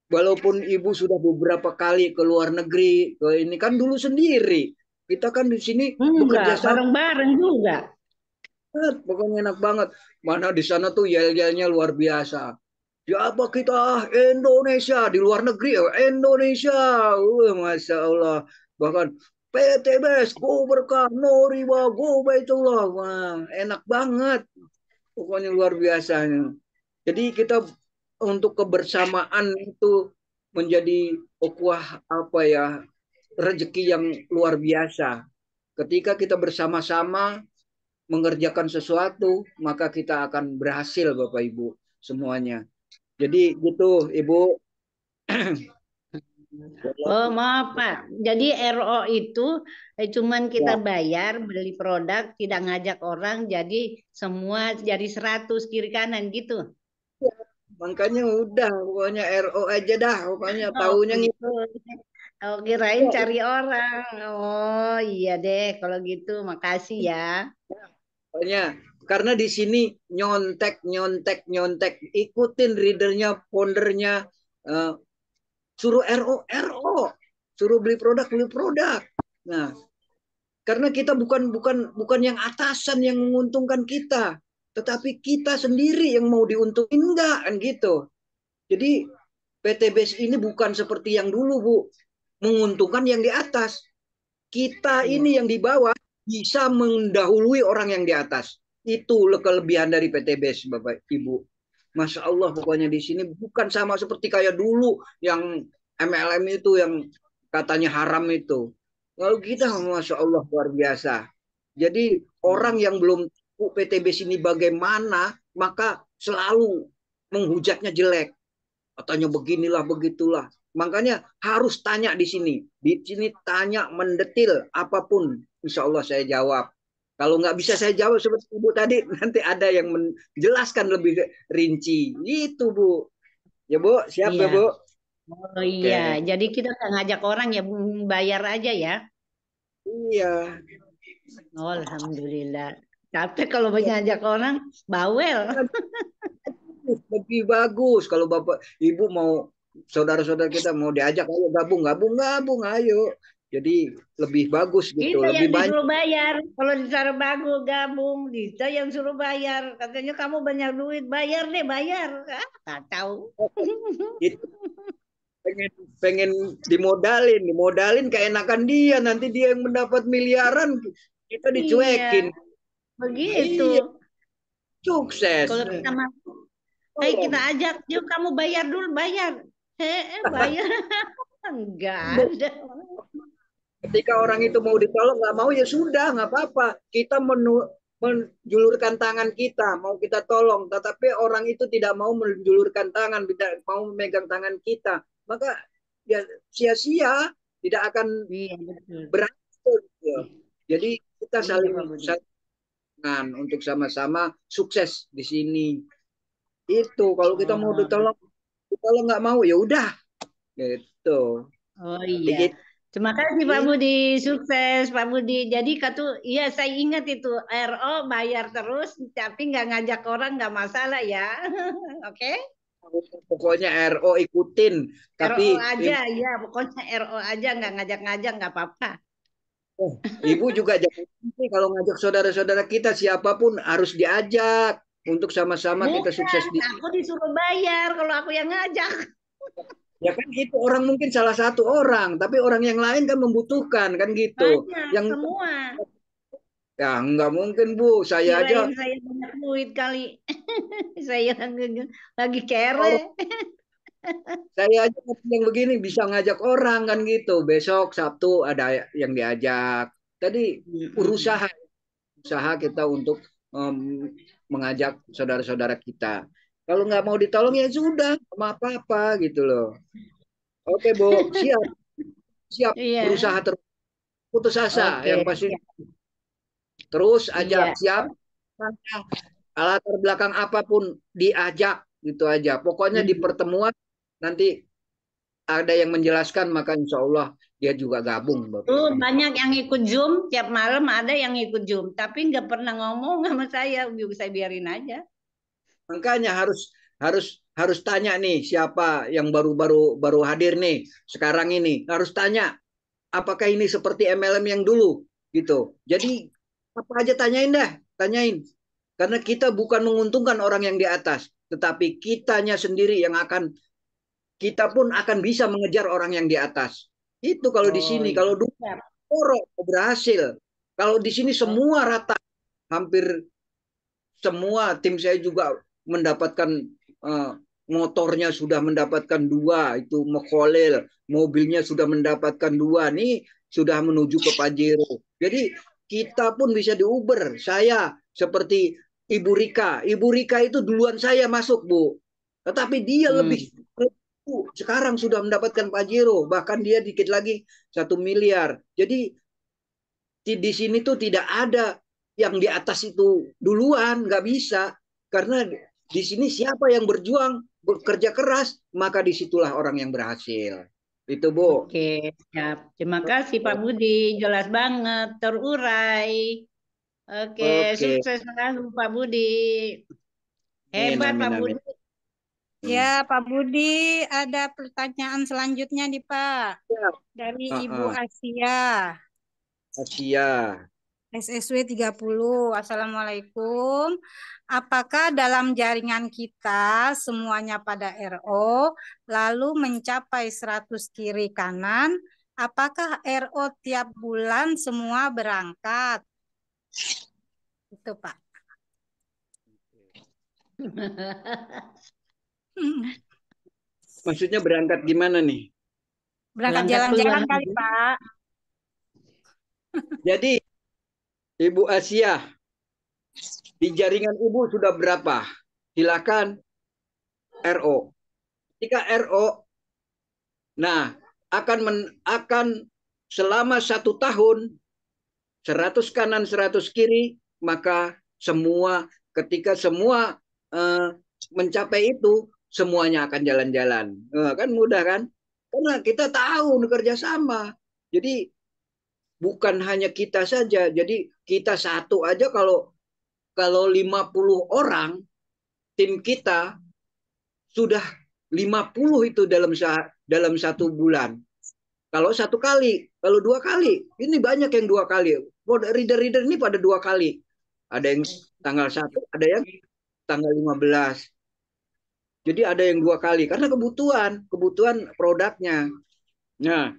walaupun ibu sudah beberapa kali ke luar negeri, ini kan dulu sendiri. Kita kan di sini bekerja Enggak, sama, bareng-bareng juga. pokoknya enak banget. Mana di sana tuh yel-yelnya luar biasa. Siapa kita? Indonesia. Di luar negeri Indonesia. Masya Allah. Bahkan PTBS, go berkah, no riba, go baitullah. Wah, enak banget. Pokoknya luar biasa. Jadi kita untuk kebersamaan itu menjadi ukhuwah apa ya, rezeki yang luar biasa. Ketika kita bersama-sama mengerjakan sesuatu, maka kita akan berhasil Bapak Ibu semuanya. Jadi gitu Ibu. Oh, maaf Pak. Jadi RO itu cuman kita Ya, bayar beli produk, tidak ngajak orang, jadi semua jadi 100 kiri kanan gitu. makanya udah pokoknya RO aja dah, pokoknya Oh tahunya gitu. gitu. Oh, kirain cari orang. Oh iya deh, kalau gitu makasih ya. Pokoknya karena di sini nyontek nyontek nyontek, ikutin readernya, foundernya, eh, suruh RO RO, suruh beli produk. Nah, karena kita bukan yang atasan yang menguntungkan kita, tetapi kita sendiri yang mau diuntungin enggak kan gitu. Jadi PTBS ini bukan seperti yang dulu Bu, menguntungkan yang di atas. Kita Iya. ini yang di bawah bisa mendahului orang yang di atas. Itu kelebihan dari PTBS Bapak Ibu. Masya Allah, pokoknya di sini bukan sama seperti kayak dulu yang MLM itu yang katanya haram itu. Lalu kita Masya Allah luar biasa. Jadi orang yang belum tahu PTBS ini bagaimana, maka selalu menghujatnya jelek. Katanya beginilah, begitulah. Makanya harus tanya di sini. Di sini tanya mendetil apapun. Insya Allah saya jawab. Kalau nggak bisa saya jawab seperti Ibu tadi, nanti ada yang menjelaskan lebih rinci. Itu Bu. Ya Bu, siap ya Iya. Bu? Oh iya, Oke. jadi kita nggak ngajak orang ya, bayar aja ya. Iya. Oh, Alhamdulillah. Tapi kalau ngajak orang, bawel. Lebih bagus kalau Bapak Ibu mau, saudara-saudara kita mau diajak, ayo gabung, gabung, gabung, ayo. Jadi lebih bagus gitu, Kita lebih yang banyak. disuruh bayar. Kalau disuruh bagus gabung, kita yang suruh bayar. Katanya kamu banyak duit, bayar deh, bayar. Ah, nggak tahu. Itu pengen pengen dimodalin keenakan dia, nanti dia yang mendapat miliaran, kita Iya, dicuekin. Nah, begitu. iya, sukses. Kalau kita mah, kita ajak, yuk kamu bayar dulu, bayar. Bayar. Enggak ada. Ketika orang itu mau ditolong nggak mau, ya sudah nggak apa-apa, kita menjulurkan tangan kita, mau kita tolong, tetapi orang itu tidak mau menjulurkan tangan, tidak mau memegang tangan kita, maka ya sia-sia, tidak akan Iya, betul. berhasil gitu. Jadi kita Iya, Pak Budi. saling untuk sama-sama sukses di sini. Itu kalau kita mau Oh, ditolong nggak mau, ya udah gitu. oh Jadi iya. gitu. Terima kasih Pak Budi, sukses Pak Budi. Jadi iya saya ingat itu RO bayar terus, tapi nggak ngajak orang nggak masalah ya. Oke? Pokoknya RO ikutin. RO Tapi aja, ya pokoknya RO aja, nggak ngajak-ngajak nggak apa-apa. Ibu juga jangan nanti kalau ngajak saudara-saudara kita siapapun harus diajak untuk sama-sama kita sukses Bukan, di. aku disuruh bayar kalau aku yang ngajak. Ya kan itu orang mungkin salah satu orang, tapi orang yang lain kan membutuhkan kan gitu. Banyak Yang semua. ya nggak mungkin Bu, saya aja Kirain saya banyak duit kali. Saya lagi kere. saya aja yang begini bisa ngajak orang kan gitu. Besok Sabtu ada yang diajak. Tadi usaha kita untuk mengajak saudara-saudara kita. Kalau nggak mau ditolong ya sudah, sama apa-apa gitu loh. Oke Bu, siap, siap Iya. berusaha terus, putus asa, Oke. yang pasti terus ajak, Iya. siap. Latar belakang apapun diajak gitu aja. Pokoknya di pertemuan nanti ada yang menjelaskan maka insya Allah dia juga gabung. Tuh banyak yang ikut Zoom tiap malam, ada yang ikut Zoom, tapi nggak pernah ngomong sama saya biarin aja. Makanya harus tanya nih siapa yang baru hadir nih sekarang ini, harus tanya apakah ini seperti MLM yang dulu gitu. Jadi apa aja tanyain karena kita bukan menguntungkan orang yang di atas, tetapi kitanya sendiri yang kita pun akan bisa mengejar orang yang di atas. Itu kalau di sini, iya. kalau dulu berhasil, kalau di sini semua rata, hampir semua tim saya juga mendapatkan motornya sudah mendapatkan 2, itu Mekholil, mobilnya sudah mendapatkan 2, nih sudah menuju ke Pajero. Jadi kita pun bisa di Uber. Saya seperti Ibu Rika itu duluan saya masuk Bu, tetapi dia lebih sekarang sudah mendapatkan Pajero, bahkan dia dikit lagi 1 miliar. Jadi di sini tuh tidak ada yang di atas itu duluan, nggak bisa. Karena di sini siapa yang berjuang, bekerja keras, maka disitulah orang yang berhasil. Itu Bu. Oke, siap. Terima kasih Pak Budi, jelas banget, terurai. Oke, sukses selalu Pak Budi. Hebat Pak Budi. Ya, Pak Budi, ada pertanyaan selanjutnya nih Pak. Dari Ibu Asia. SSW 30. Assalamualaikum. Apakah dalam jaringan kita semuanya pada RO, lalu mencapai 100 kiri kanan, apakah RO tiap bulan semua berangkat? Itu Pak. Maksudnya berangkat gimana nih? Berangkat jalan-jalan kali Pak. Jadi Ibu Asia, di jaringan Ibu sudah berapa? Silakan RO. Jika RO, nah akan selama 1 tahun 100 kanan 100 kiri, maka ketika semua mencapai itu, semuanya akan jalan-jalan. Kan mudah kan? Karena kita tahu bekerja sama. Jadi bukan hanya kita saja. Jadi kita satu aja kalau 50 orang tim kita sudah 50 itu dalam 1 bulan. Kalau 1 kali, kalau 2 kali, ini banyak yang 2 kali. Reader ini pada 2 kali. Ada yang tanggal 1, ada yang tanggal 15. Jadi ada yang 2 kali karena kebutuhan produknya. Nah,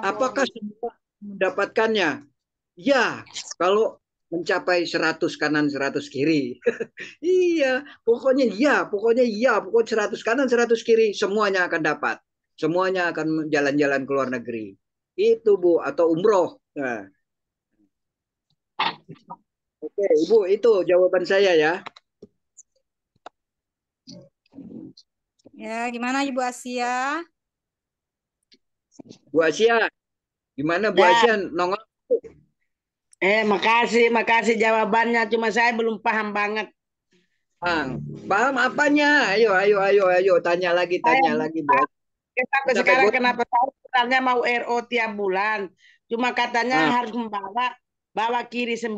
apakah semua mendapatkannya? Ya, kalau mencapai 100 kanan 100 kiri. Iya, pokoknya 100 kanan 100 kiri semuanya akan dapat. Semuanya akan jalan-jalan ke luar negeri. Itu Bu, atau umroh. Nah. Oke, Ibu, itu jawaban saya ya. Ya, gimana Ibu Asia? Bu Asia, gimana Bu Asia? Nongol. Makasih jawabannya. Cuma saya belum paham banget. Paham apanya? Ayo, tanya lagi Bu. Sampai sekarang kenapa saya sebenarnya mau RO tiap bulan? Cuma katanya harus membawa bawah kiri 9,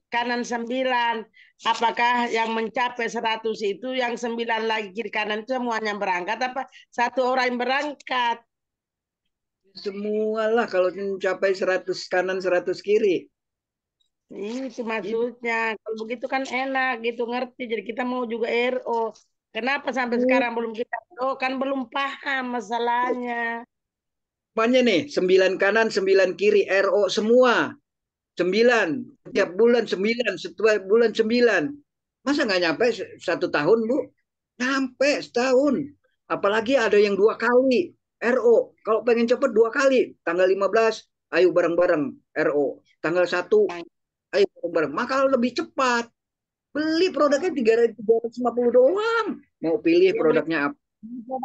kanan 9. Apakah yang mencapai 100 itu yang 9 lagi kiri kanan itu semuanya berangkat apa satu orang yang berangkat? Semualah kalau mencapai 100 kanan 100 kiri. Itu maksudnya. Kalau begitu kan enak gitu ngerti. Jadi kita mau juga RO. Kenapa sampai sekarang belum kita RO? Kan belum paham masalahnya. Apanya nih? 9 kanan 9 kiri RO semua. 9 setiap bulan 9 setiap bulan 9. Masa nggak nyampe 1 tahun, Bu? Nyampe setahun. Apalagi ada yang 2 kali RO. Kalau pengen cepet 2 kali. Tanggal 15, ayo bareng-bareng RO. Tanggal 1, ayo bareng-bareng. Maka lebih cepat. Beli produknya 350 doang. Mau pilih produknya apa?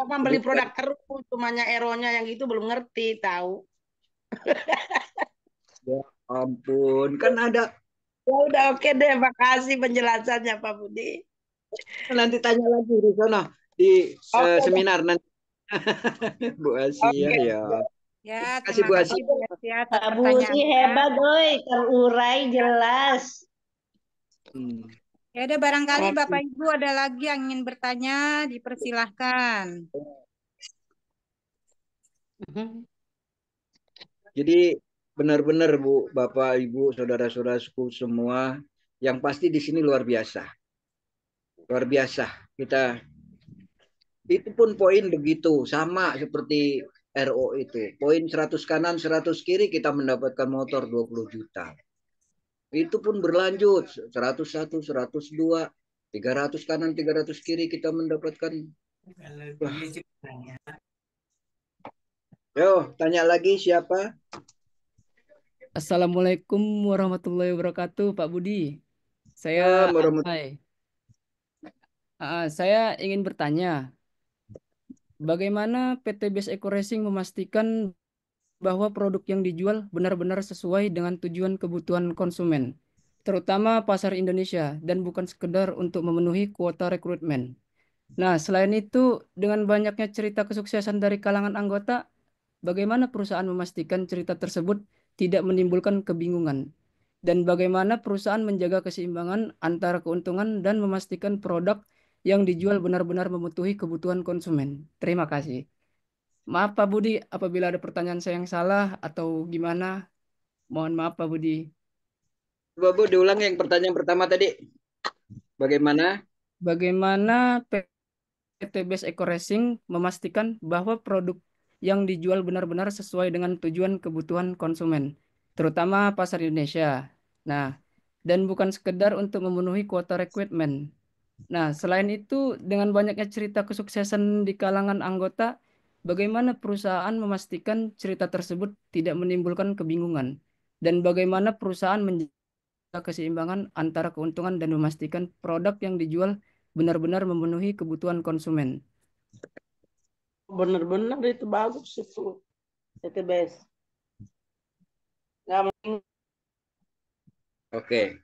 Kan beli produk terus. Cumanya RO-nya yang itu belum ngerti tahu. Ya ampun. Kan ada. Ya udah oke deh. Makasih penjelasannya Pak Budi. Nanti tanya lagi di sana. Di seminar nanti. Bu Asia ya. Ya, Kasih terima Bu kasih Asia. Bu Asia atas Pak Budi pertanyaannya. hebat, oi, terurai jelas. Ya ada barangkali Bapak Ibu ada lagi yang ingin bertanya, dipersilahkan. Jadi benar-benar Bu, Bapak, Ibu, saudara-saudaraku semua, yang pasti di sini luar biasa. Luar biasa. Kita itu pun poin begitu, sama seperti RO itu. Poin 100 kanan, 100 kiri kita mendapatkan motor 20 juta. Itu pun berlanjut 101, 102, 300 kanan, 300 kiri kita mendapatkan. Yo, tanya lagi siapa? Assalamualaikum warahmatullahi wabarakatuh, Pak Budi. Saya Anai. Saya ingin bertanya, bagaimana PT Best Eco Racing memastikan bahwa produk yang dijual benar-benar sesuai dengan tujuan kebutuhan konsumen, terutama pasar Indonesia, dan bukan sekedar untuk memenuhi kuota rekrutmen. Nah, selain itu, dengan banyaknya cerita kesuksesan dari kalangan anggota, bagaimana perusahaan memastikan cerita tersebut tidak menimbulkan kebingungan? Dan bagaimana perusahaan menjaga keseimbangan antara keuntungan dan memastikan produk yang dijual benar-benar memenuhi kebutuhan konsumen? Terima kasih. Maaf Pak Budi, apabila ada pertanyaan saya yang salah atau gimana, mohon maaf Pak Budi. Coba Bu, diulang yang pertanyaan pertama tadi. Bagaimana? Bagaimana PT Best Eco Racing memastikan bahwa produk yang dijual benar-benar sesuai dengan tujuan kebutuhan konsumen, terutama pasar Indonesia. Nah, dan bukan sekedar untuk memenuhi kuota rekrutmen. Nah, selain itu, dengan banyaknya cerita kesuksesan di kalangan anggota, bagaimana perusahaan memastikan cerita tersebut tidak menimbulkan kebingungan? Dan bagaimana perusahaan menjaga keseimbangan antara keuntungan dan memastikan produk yang dijual benar-benar memenuhi kebutuhan konsumen? Benar-benar itu bagus itu. Itu best. Nggak mungkin. Oke.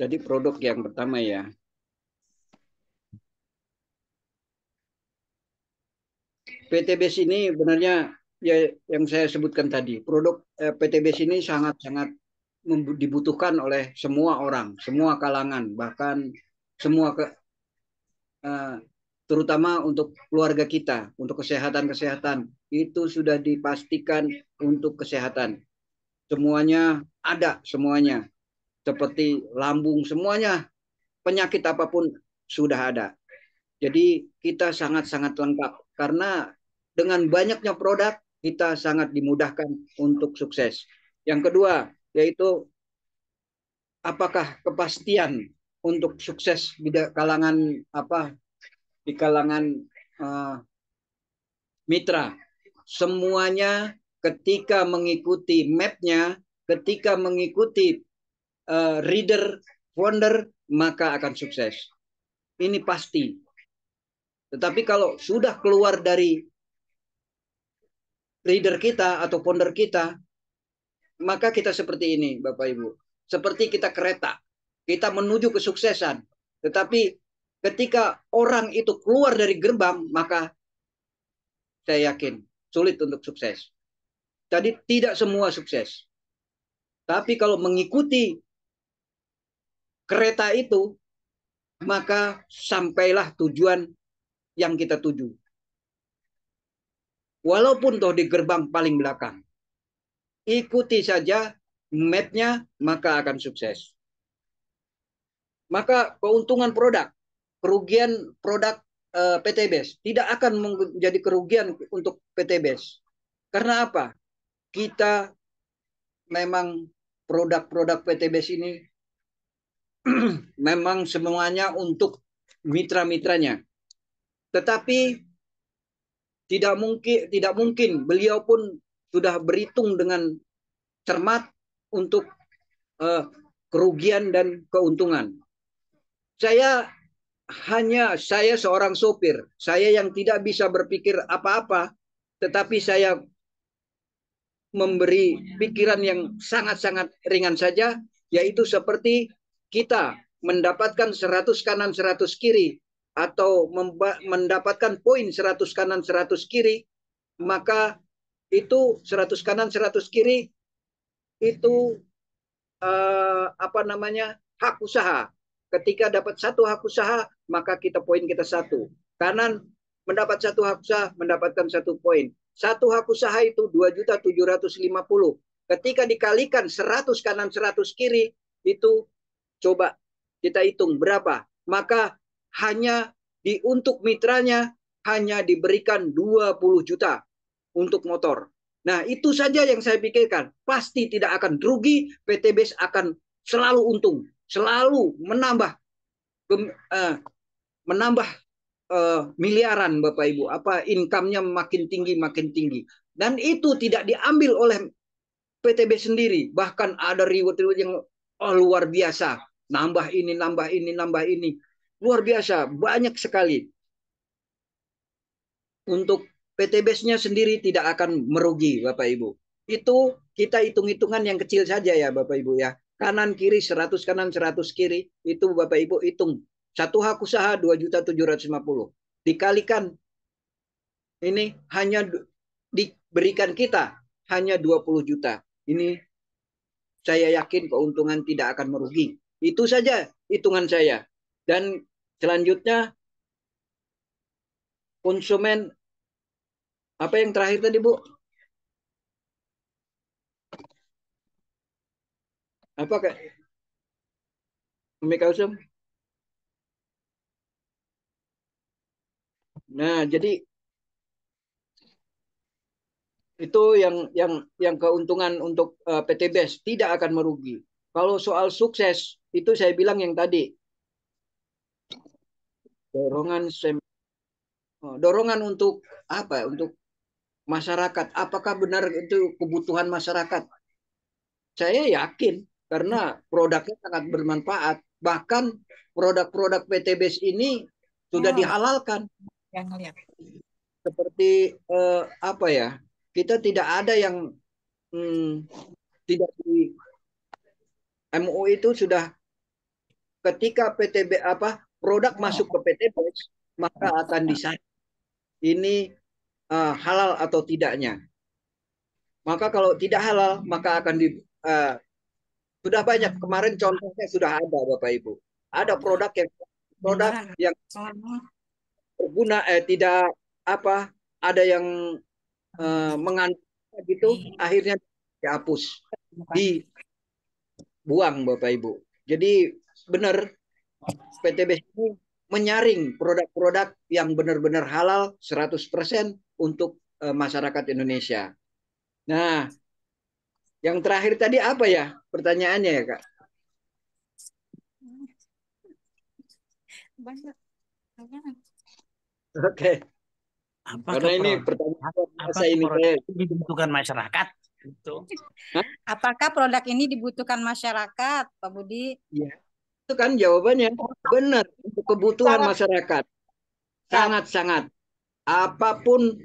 Jadi produk yang pertama ya. PTBS ini benarnya ya yang saya sebutkan tadi. Produk PTBS ini sangat-sangat dibutuhkan oleh semua orang, semua kalangan, bahkan semua terutama untuk keluarga kita, untuk kesehatan itu sudah dipastikan untuk kesehatan. Semuanya ada, semuanya. Seperti lambung, semuanya penyakit apapun sudah ada. Jadi kita sangat-sangat lengkap karena dengan banyaknya produk kita sangat dimudahkan untuk sukses. Yang kedua yaitu apakah kepastian untuk sukses di kalangan mitra. Semuanya ketika mengikuti map-nya, ketika mengikuti reader, founder, maka akan sukses. Ini pasti. Tetapi kalau sudah keluar dari reader kita atau founder kita, maka kita seperti ini, Bapak Ibu. Seperti kita kereta. Kita menuju kesuksesan. Tetapi ketika orang itu keluar dari gerbang, maka saya yakin sulit untuk sukses. Tadi tidak semua sukses. Tapi kalau mengikuti kereta itu, maka sampailah tujuan yang kita tuju. Walaupun toh di gerbang paling belakang. Ikuti saja map-nya, maka akan sukses. Maka keuntungan produk, kerugian produk PTBS tidak akan menjadi kerugian untuk PTBS. Karena apa? Kita memang produk-produk PTBS ini memang semuanya untuk mitra-mitranya. Tetapi tidak mungkin beliau pun sudah berhitung dengan cermat untuk kerugian dan keuntungan. Saya seorang sopir, saya yang tidak bisa berpikir apa-apa, tetapi saya memberi pikiran yang sangat-sangat ringan saja, yaitu seperti kita mendapatkan 100 kanan 100 kiri, atau mendapatkan poin 100 kanan 100 kiri, maka itu 100 kanan 100 kiri itu hak usaha. Ketika dapat satu hak usaha, maka poin kita 1. Kanan mendapat satu hak usaha, mendapatkan 1 poin. Satu hak usaha itu 2.750.000. Ketika dikalikan 100 kanan 100 kiri, itu coba kita hitung berapa. Maka hanya untuk mitranya hanya diberikan 20 juta untuk motor. Nah, itu saja yang saya pikirkan. Pasti tidak akan rugi, PTBS akan selalu untung, selalu menambah miliaran, Bapak Ibu. Income-nya makin tinggi. Dan itu tidak diambil oleh PTBS sendiri. Bahkan ada reward yang luar biasa. Nambah ini. Luar biasa, banyak sekali. Untuk PTBS-nya sendiri tidak akan merugi, Bapak Ibu. Itu kita hitung-hitungan yang kecil saja ya, Bapak Ibu ya. Kanan kiri 100 kanan 100 kiri, itu Bapak Ibu hitung. Satu hak usaha 2.750.000. Dikalikan ini hanya diberikan kita hanya 20 juta. Ini saya yakin keuntungan tidak akan merugi. Itu saja hitungan saya. Dan selanjutnya konsumen, apa yang terakhir tadi, Bu? Apa Kak? Umi Kausum? Nah, jadi itu yang keuntungan untuk PTBS tidak akan merugi. Kalau soal sukses, itu saya bilang yang tadi. Dorongan untuk apa? Untuk masyarakat. Apakah benar itu kebutuhan masyarakat? Saya yakin karena produknya sangat bermanfaat. Bahkan produk-produk PTBS ini sudah dihalalkan. Seperti apa ya? Kita tidak ada yang tidak di MUI itu sudah ketika produk masuk ke PTBS maka akan disahkan ini halal atau tidaknya. Maka kalau tidak halal maka akan sudah banyak kemarin contohnya sudah ada Bapak Ibu. Ada produk yang berguna tidak ada yang mengandung gitu akhirnya dihapus, dibuang Bapak Ibu. Jadi benar PTBS ini menyaring produk-produk yang benar-benar halal 100% untuk masyarakat Indonesia. Nah, yang terakhir tadi apa ya pertanyaannya ya Kak? Oke. Karena ini pertanyaan dibutuhkan masyarakat. Apakah produk ini dibutuhkan masyarakat, Pak Budi? Ya, itu kan jawabannya benar untuk kebutuhan masyarakat. Sangat-sangat. Apapun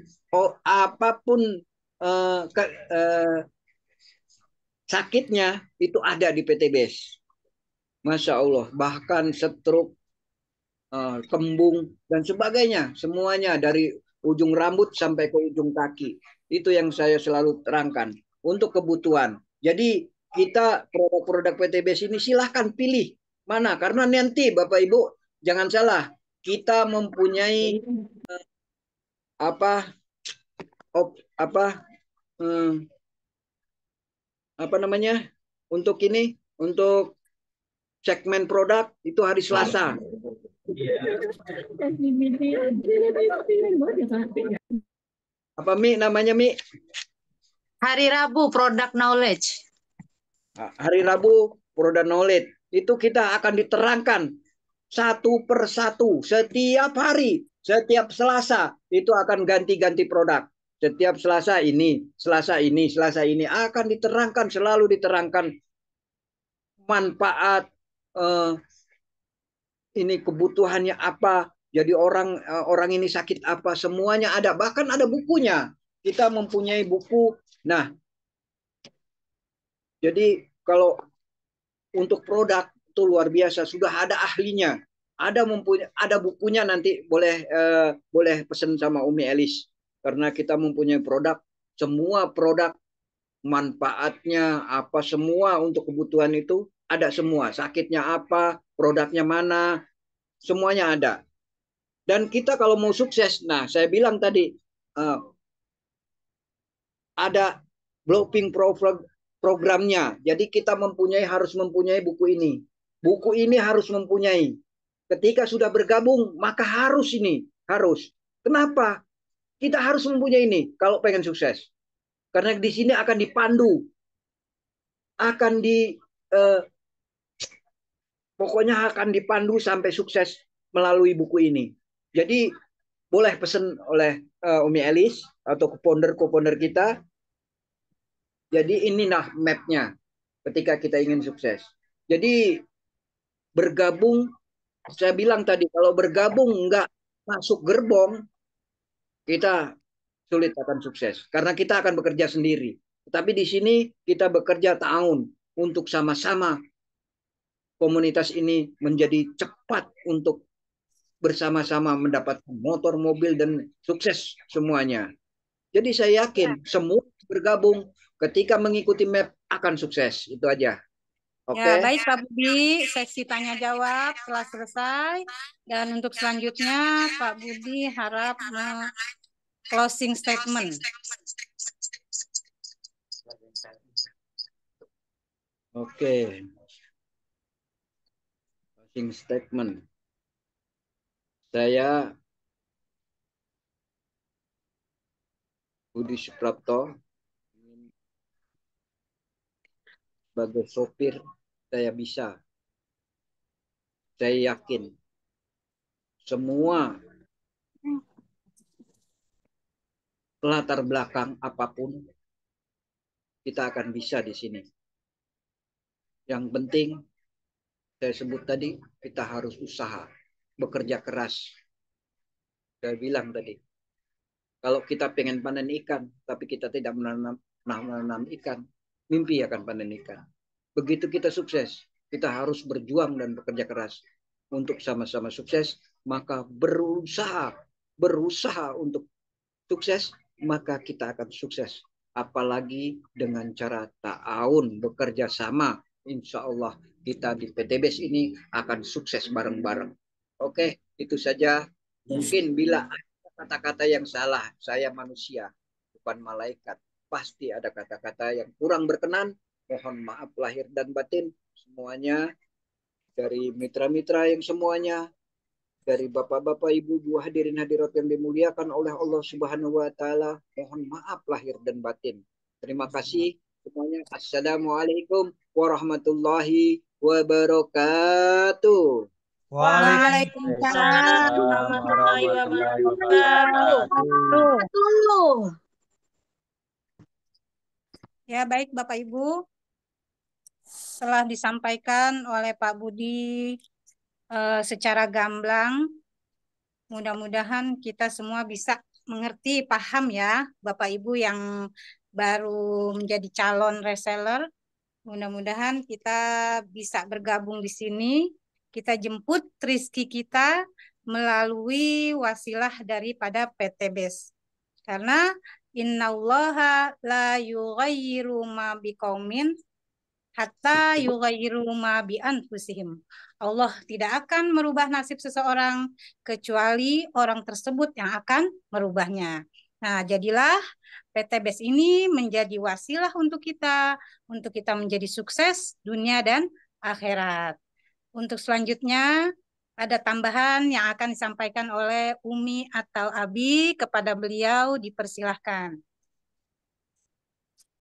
sakitnya itu ada di PTBS. Masya Allah. Bahkan stroke, kembung dan sebagainya, semuanya dari ujung rambut sampai ke ujung kaki. Itu yang saya selalu terangkan untuk kebutuhan. Jadi kita produk-produk PTBS ini silahkan pilih mana, karena nanti Bapak Ibu jangan salah, kita mempunyai apa namanya untuk ini, untuk segmen produk itu hari Selasa. Apa Mi namanya Mi? Hari Rabu product knowledge. Hari Rabu product knowledge itu kita akan diterangkan satu per satu setiap hari, setiap Selasa itu akan ganti-ganti produk. Setiap Selasa ini, Selasa ini, Selasa ini akan diterangkan, selalu diterangkan manfaat ini, kebutuhannya apa. Jadi orang ini sakit apa, semuanya ada. Bahkan ada bukunya. Kita mempunyai buku. Nah, jadi kalau untuk produk itu luar biasa, sudah ada ahlinya. Ada bukunya, nanti boleh pesan sama Umi Elis, karena kita mempunyai produk, semua produk manfaatnya apa semua untuk kebutuhan itu ada semua. Sakitnya apa, produknya mana, semuanya ada. Dan kita kalau mau sukses, nah saya bilang tadi ada blocking programnya. Jadi kita harus mempunyai buku ini. Buku ini harus mempunyai. Ketika sudah bergabung, maka harus ini. Harus. Kenapa? Kita harus mempunyai ini kalau pengen sukses. Karena di sini akan dipandu. Pokoknya akan dipandu sampai sukses melalui buku ini. Jadi boleh pesan oleh Umi Elis atau co-founder kita. Jadi inilah mapnya ketika kita ingin sukses. Jadi bergabung, saya bilang tadi, kalau bergabung nggak masuk gerbong, kita sulit akan sukses. Karena kita akan bekerja sendiri. Tapi di sini kita bekerja tahun untuk sama-sama komunitas ini menjadi cepat untuk bersama-sama mendapatkan motor, mobil, dan sukses semuanya. Jadi saya yakin semua bergabung ketika mengikuti map akan sukses. Itu aja. Oke. Ya, baik Pak Budi, sesi tanya jawab telah selesai. Dan untuk selanjutnya Pak Budi harap closing statement. Oke. Closing statement. Saya Budi Suprapto, sebagai sopir saya bisa. Saya yakin semua latar belakang apapun kita akan bisa di sini. Yang penting saya sebut tadi, kita harus usaha, bekerja keras. Saya bilang tadi, kalau kita pengen panen ikan tapi kita tidak menanam ikan, mimpi akan panen ikan. Begitu kita sukses, kita harus berjuang dan bekerja keras untuk sama-sama sukses. Maka berusaha untuk sukses, maka kita akan sukses. Apalagi dengan cara ta'awun, bekerja sama, insya Allah kita di PTBS ini akan sukses bareng-bareng. Oke, itu saja. Mungkin bila ada kata-kata yang salah, saya manusia, bukan malaikat. Pasti ada kata-kata yang kurang berkenan. Mohon maaf lahir dan batin semuanya, dari mitra-mitra yang semuanya, dari bapak-bapak, ibu-ibu, hadirin hadirat yang dimuliakan oleh Allah Subhanahu wa taala. Mohon maaf lahir dan batin. Terima kasih semuanya. Assalamualaikum warahmatullahi wabarakatuh. Waalaikumsalam warahmatullahi wabarakatuh. Ya, baik Bapak Ibu. Setelah disampaikan oleh Pak Budi secara gamblang, mudah-mudahan kita semua bisa mengerti, paham ya, Bapak Ibu yang baru menjadi calon reseller. Mudah-mudahan kita bisa bergabung di sini. Kita jemput rezeki kita melalui wasilah daripada PTBes. Karena innallaha la yughayyiru ma biqaumin hatta yughayyiru ma bi anfusihim. Allah tidak akan merubah nasib seseorang kecuali orang tersebut yang akan merubahnya. Nah, jadilah PTBes ini menjadi wasilah untuk kita menjadi sukses dunia dan akhirat. Untuk selanjutnya ada tambahan yang akan disampaikan oleh Umi atau Abi, kepada beliau dipersilahkan.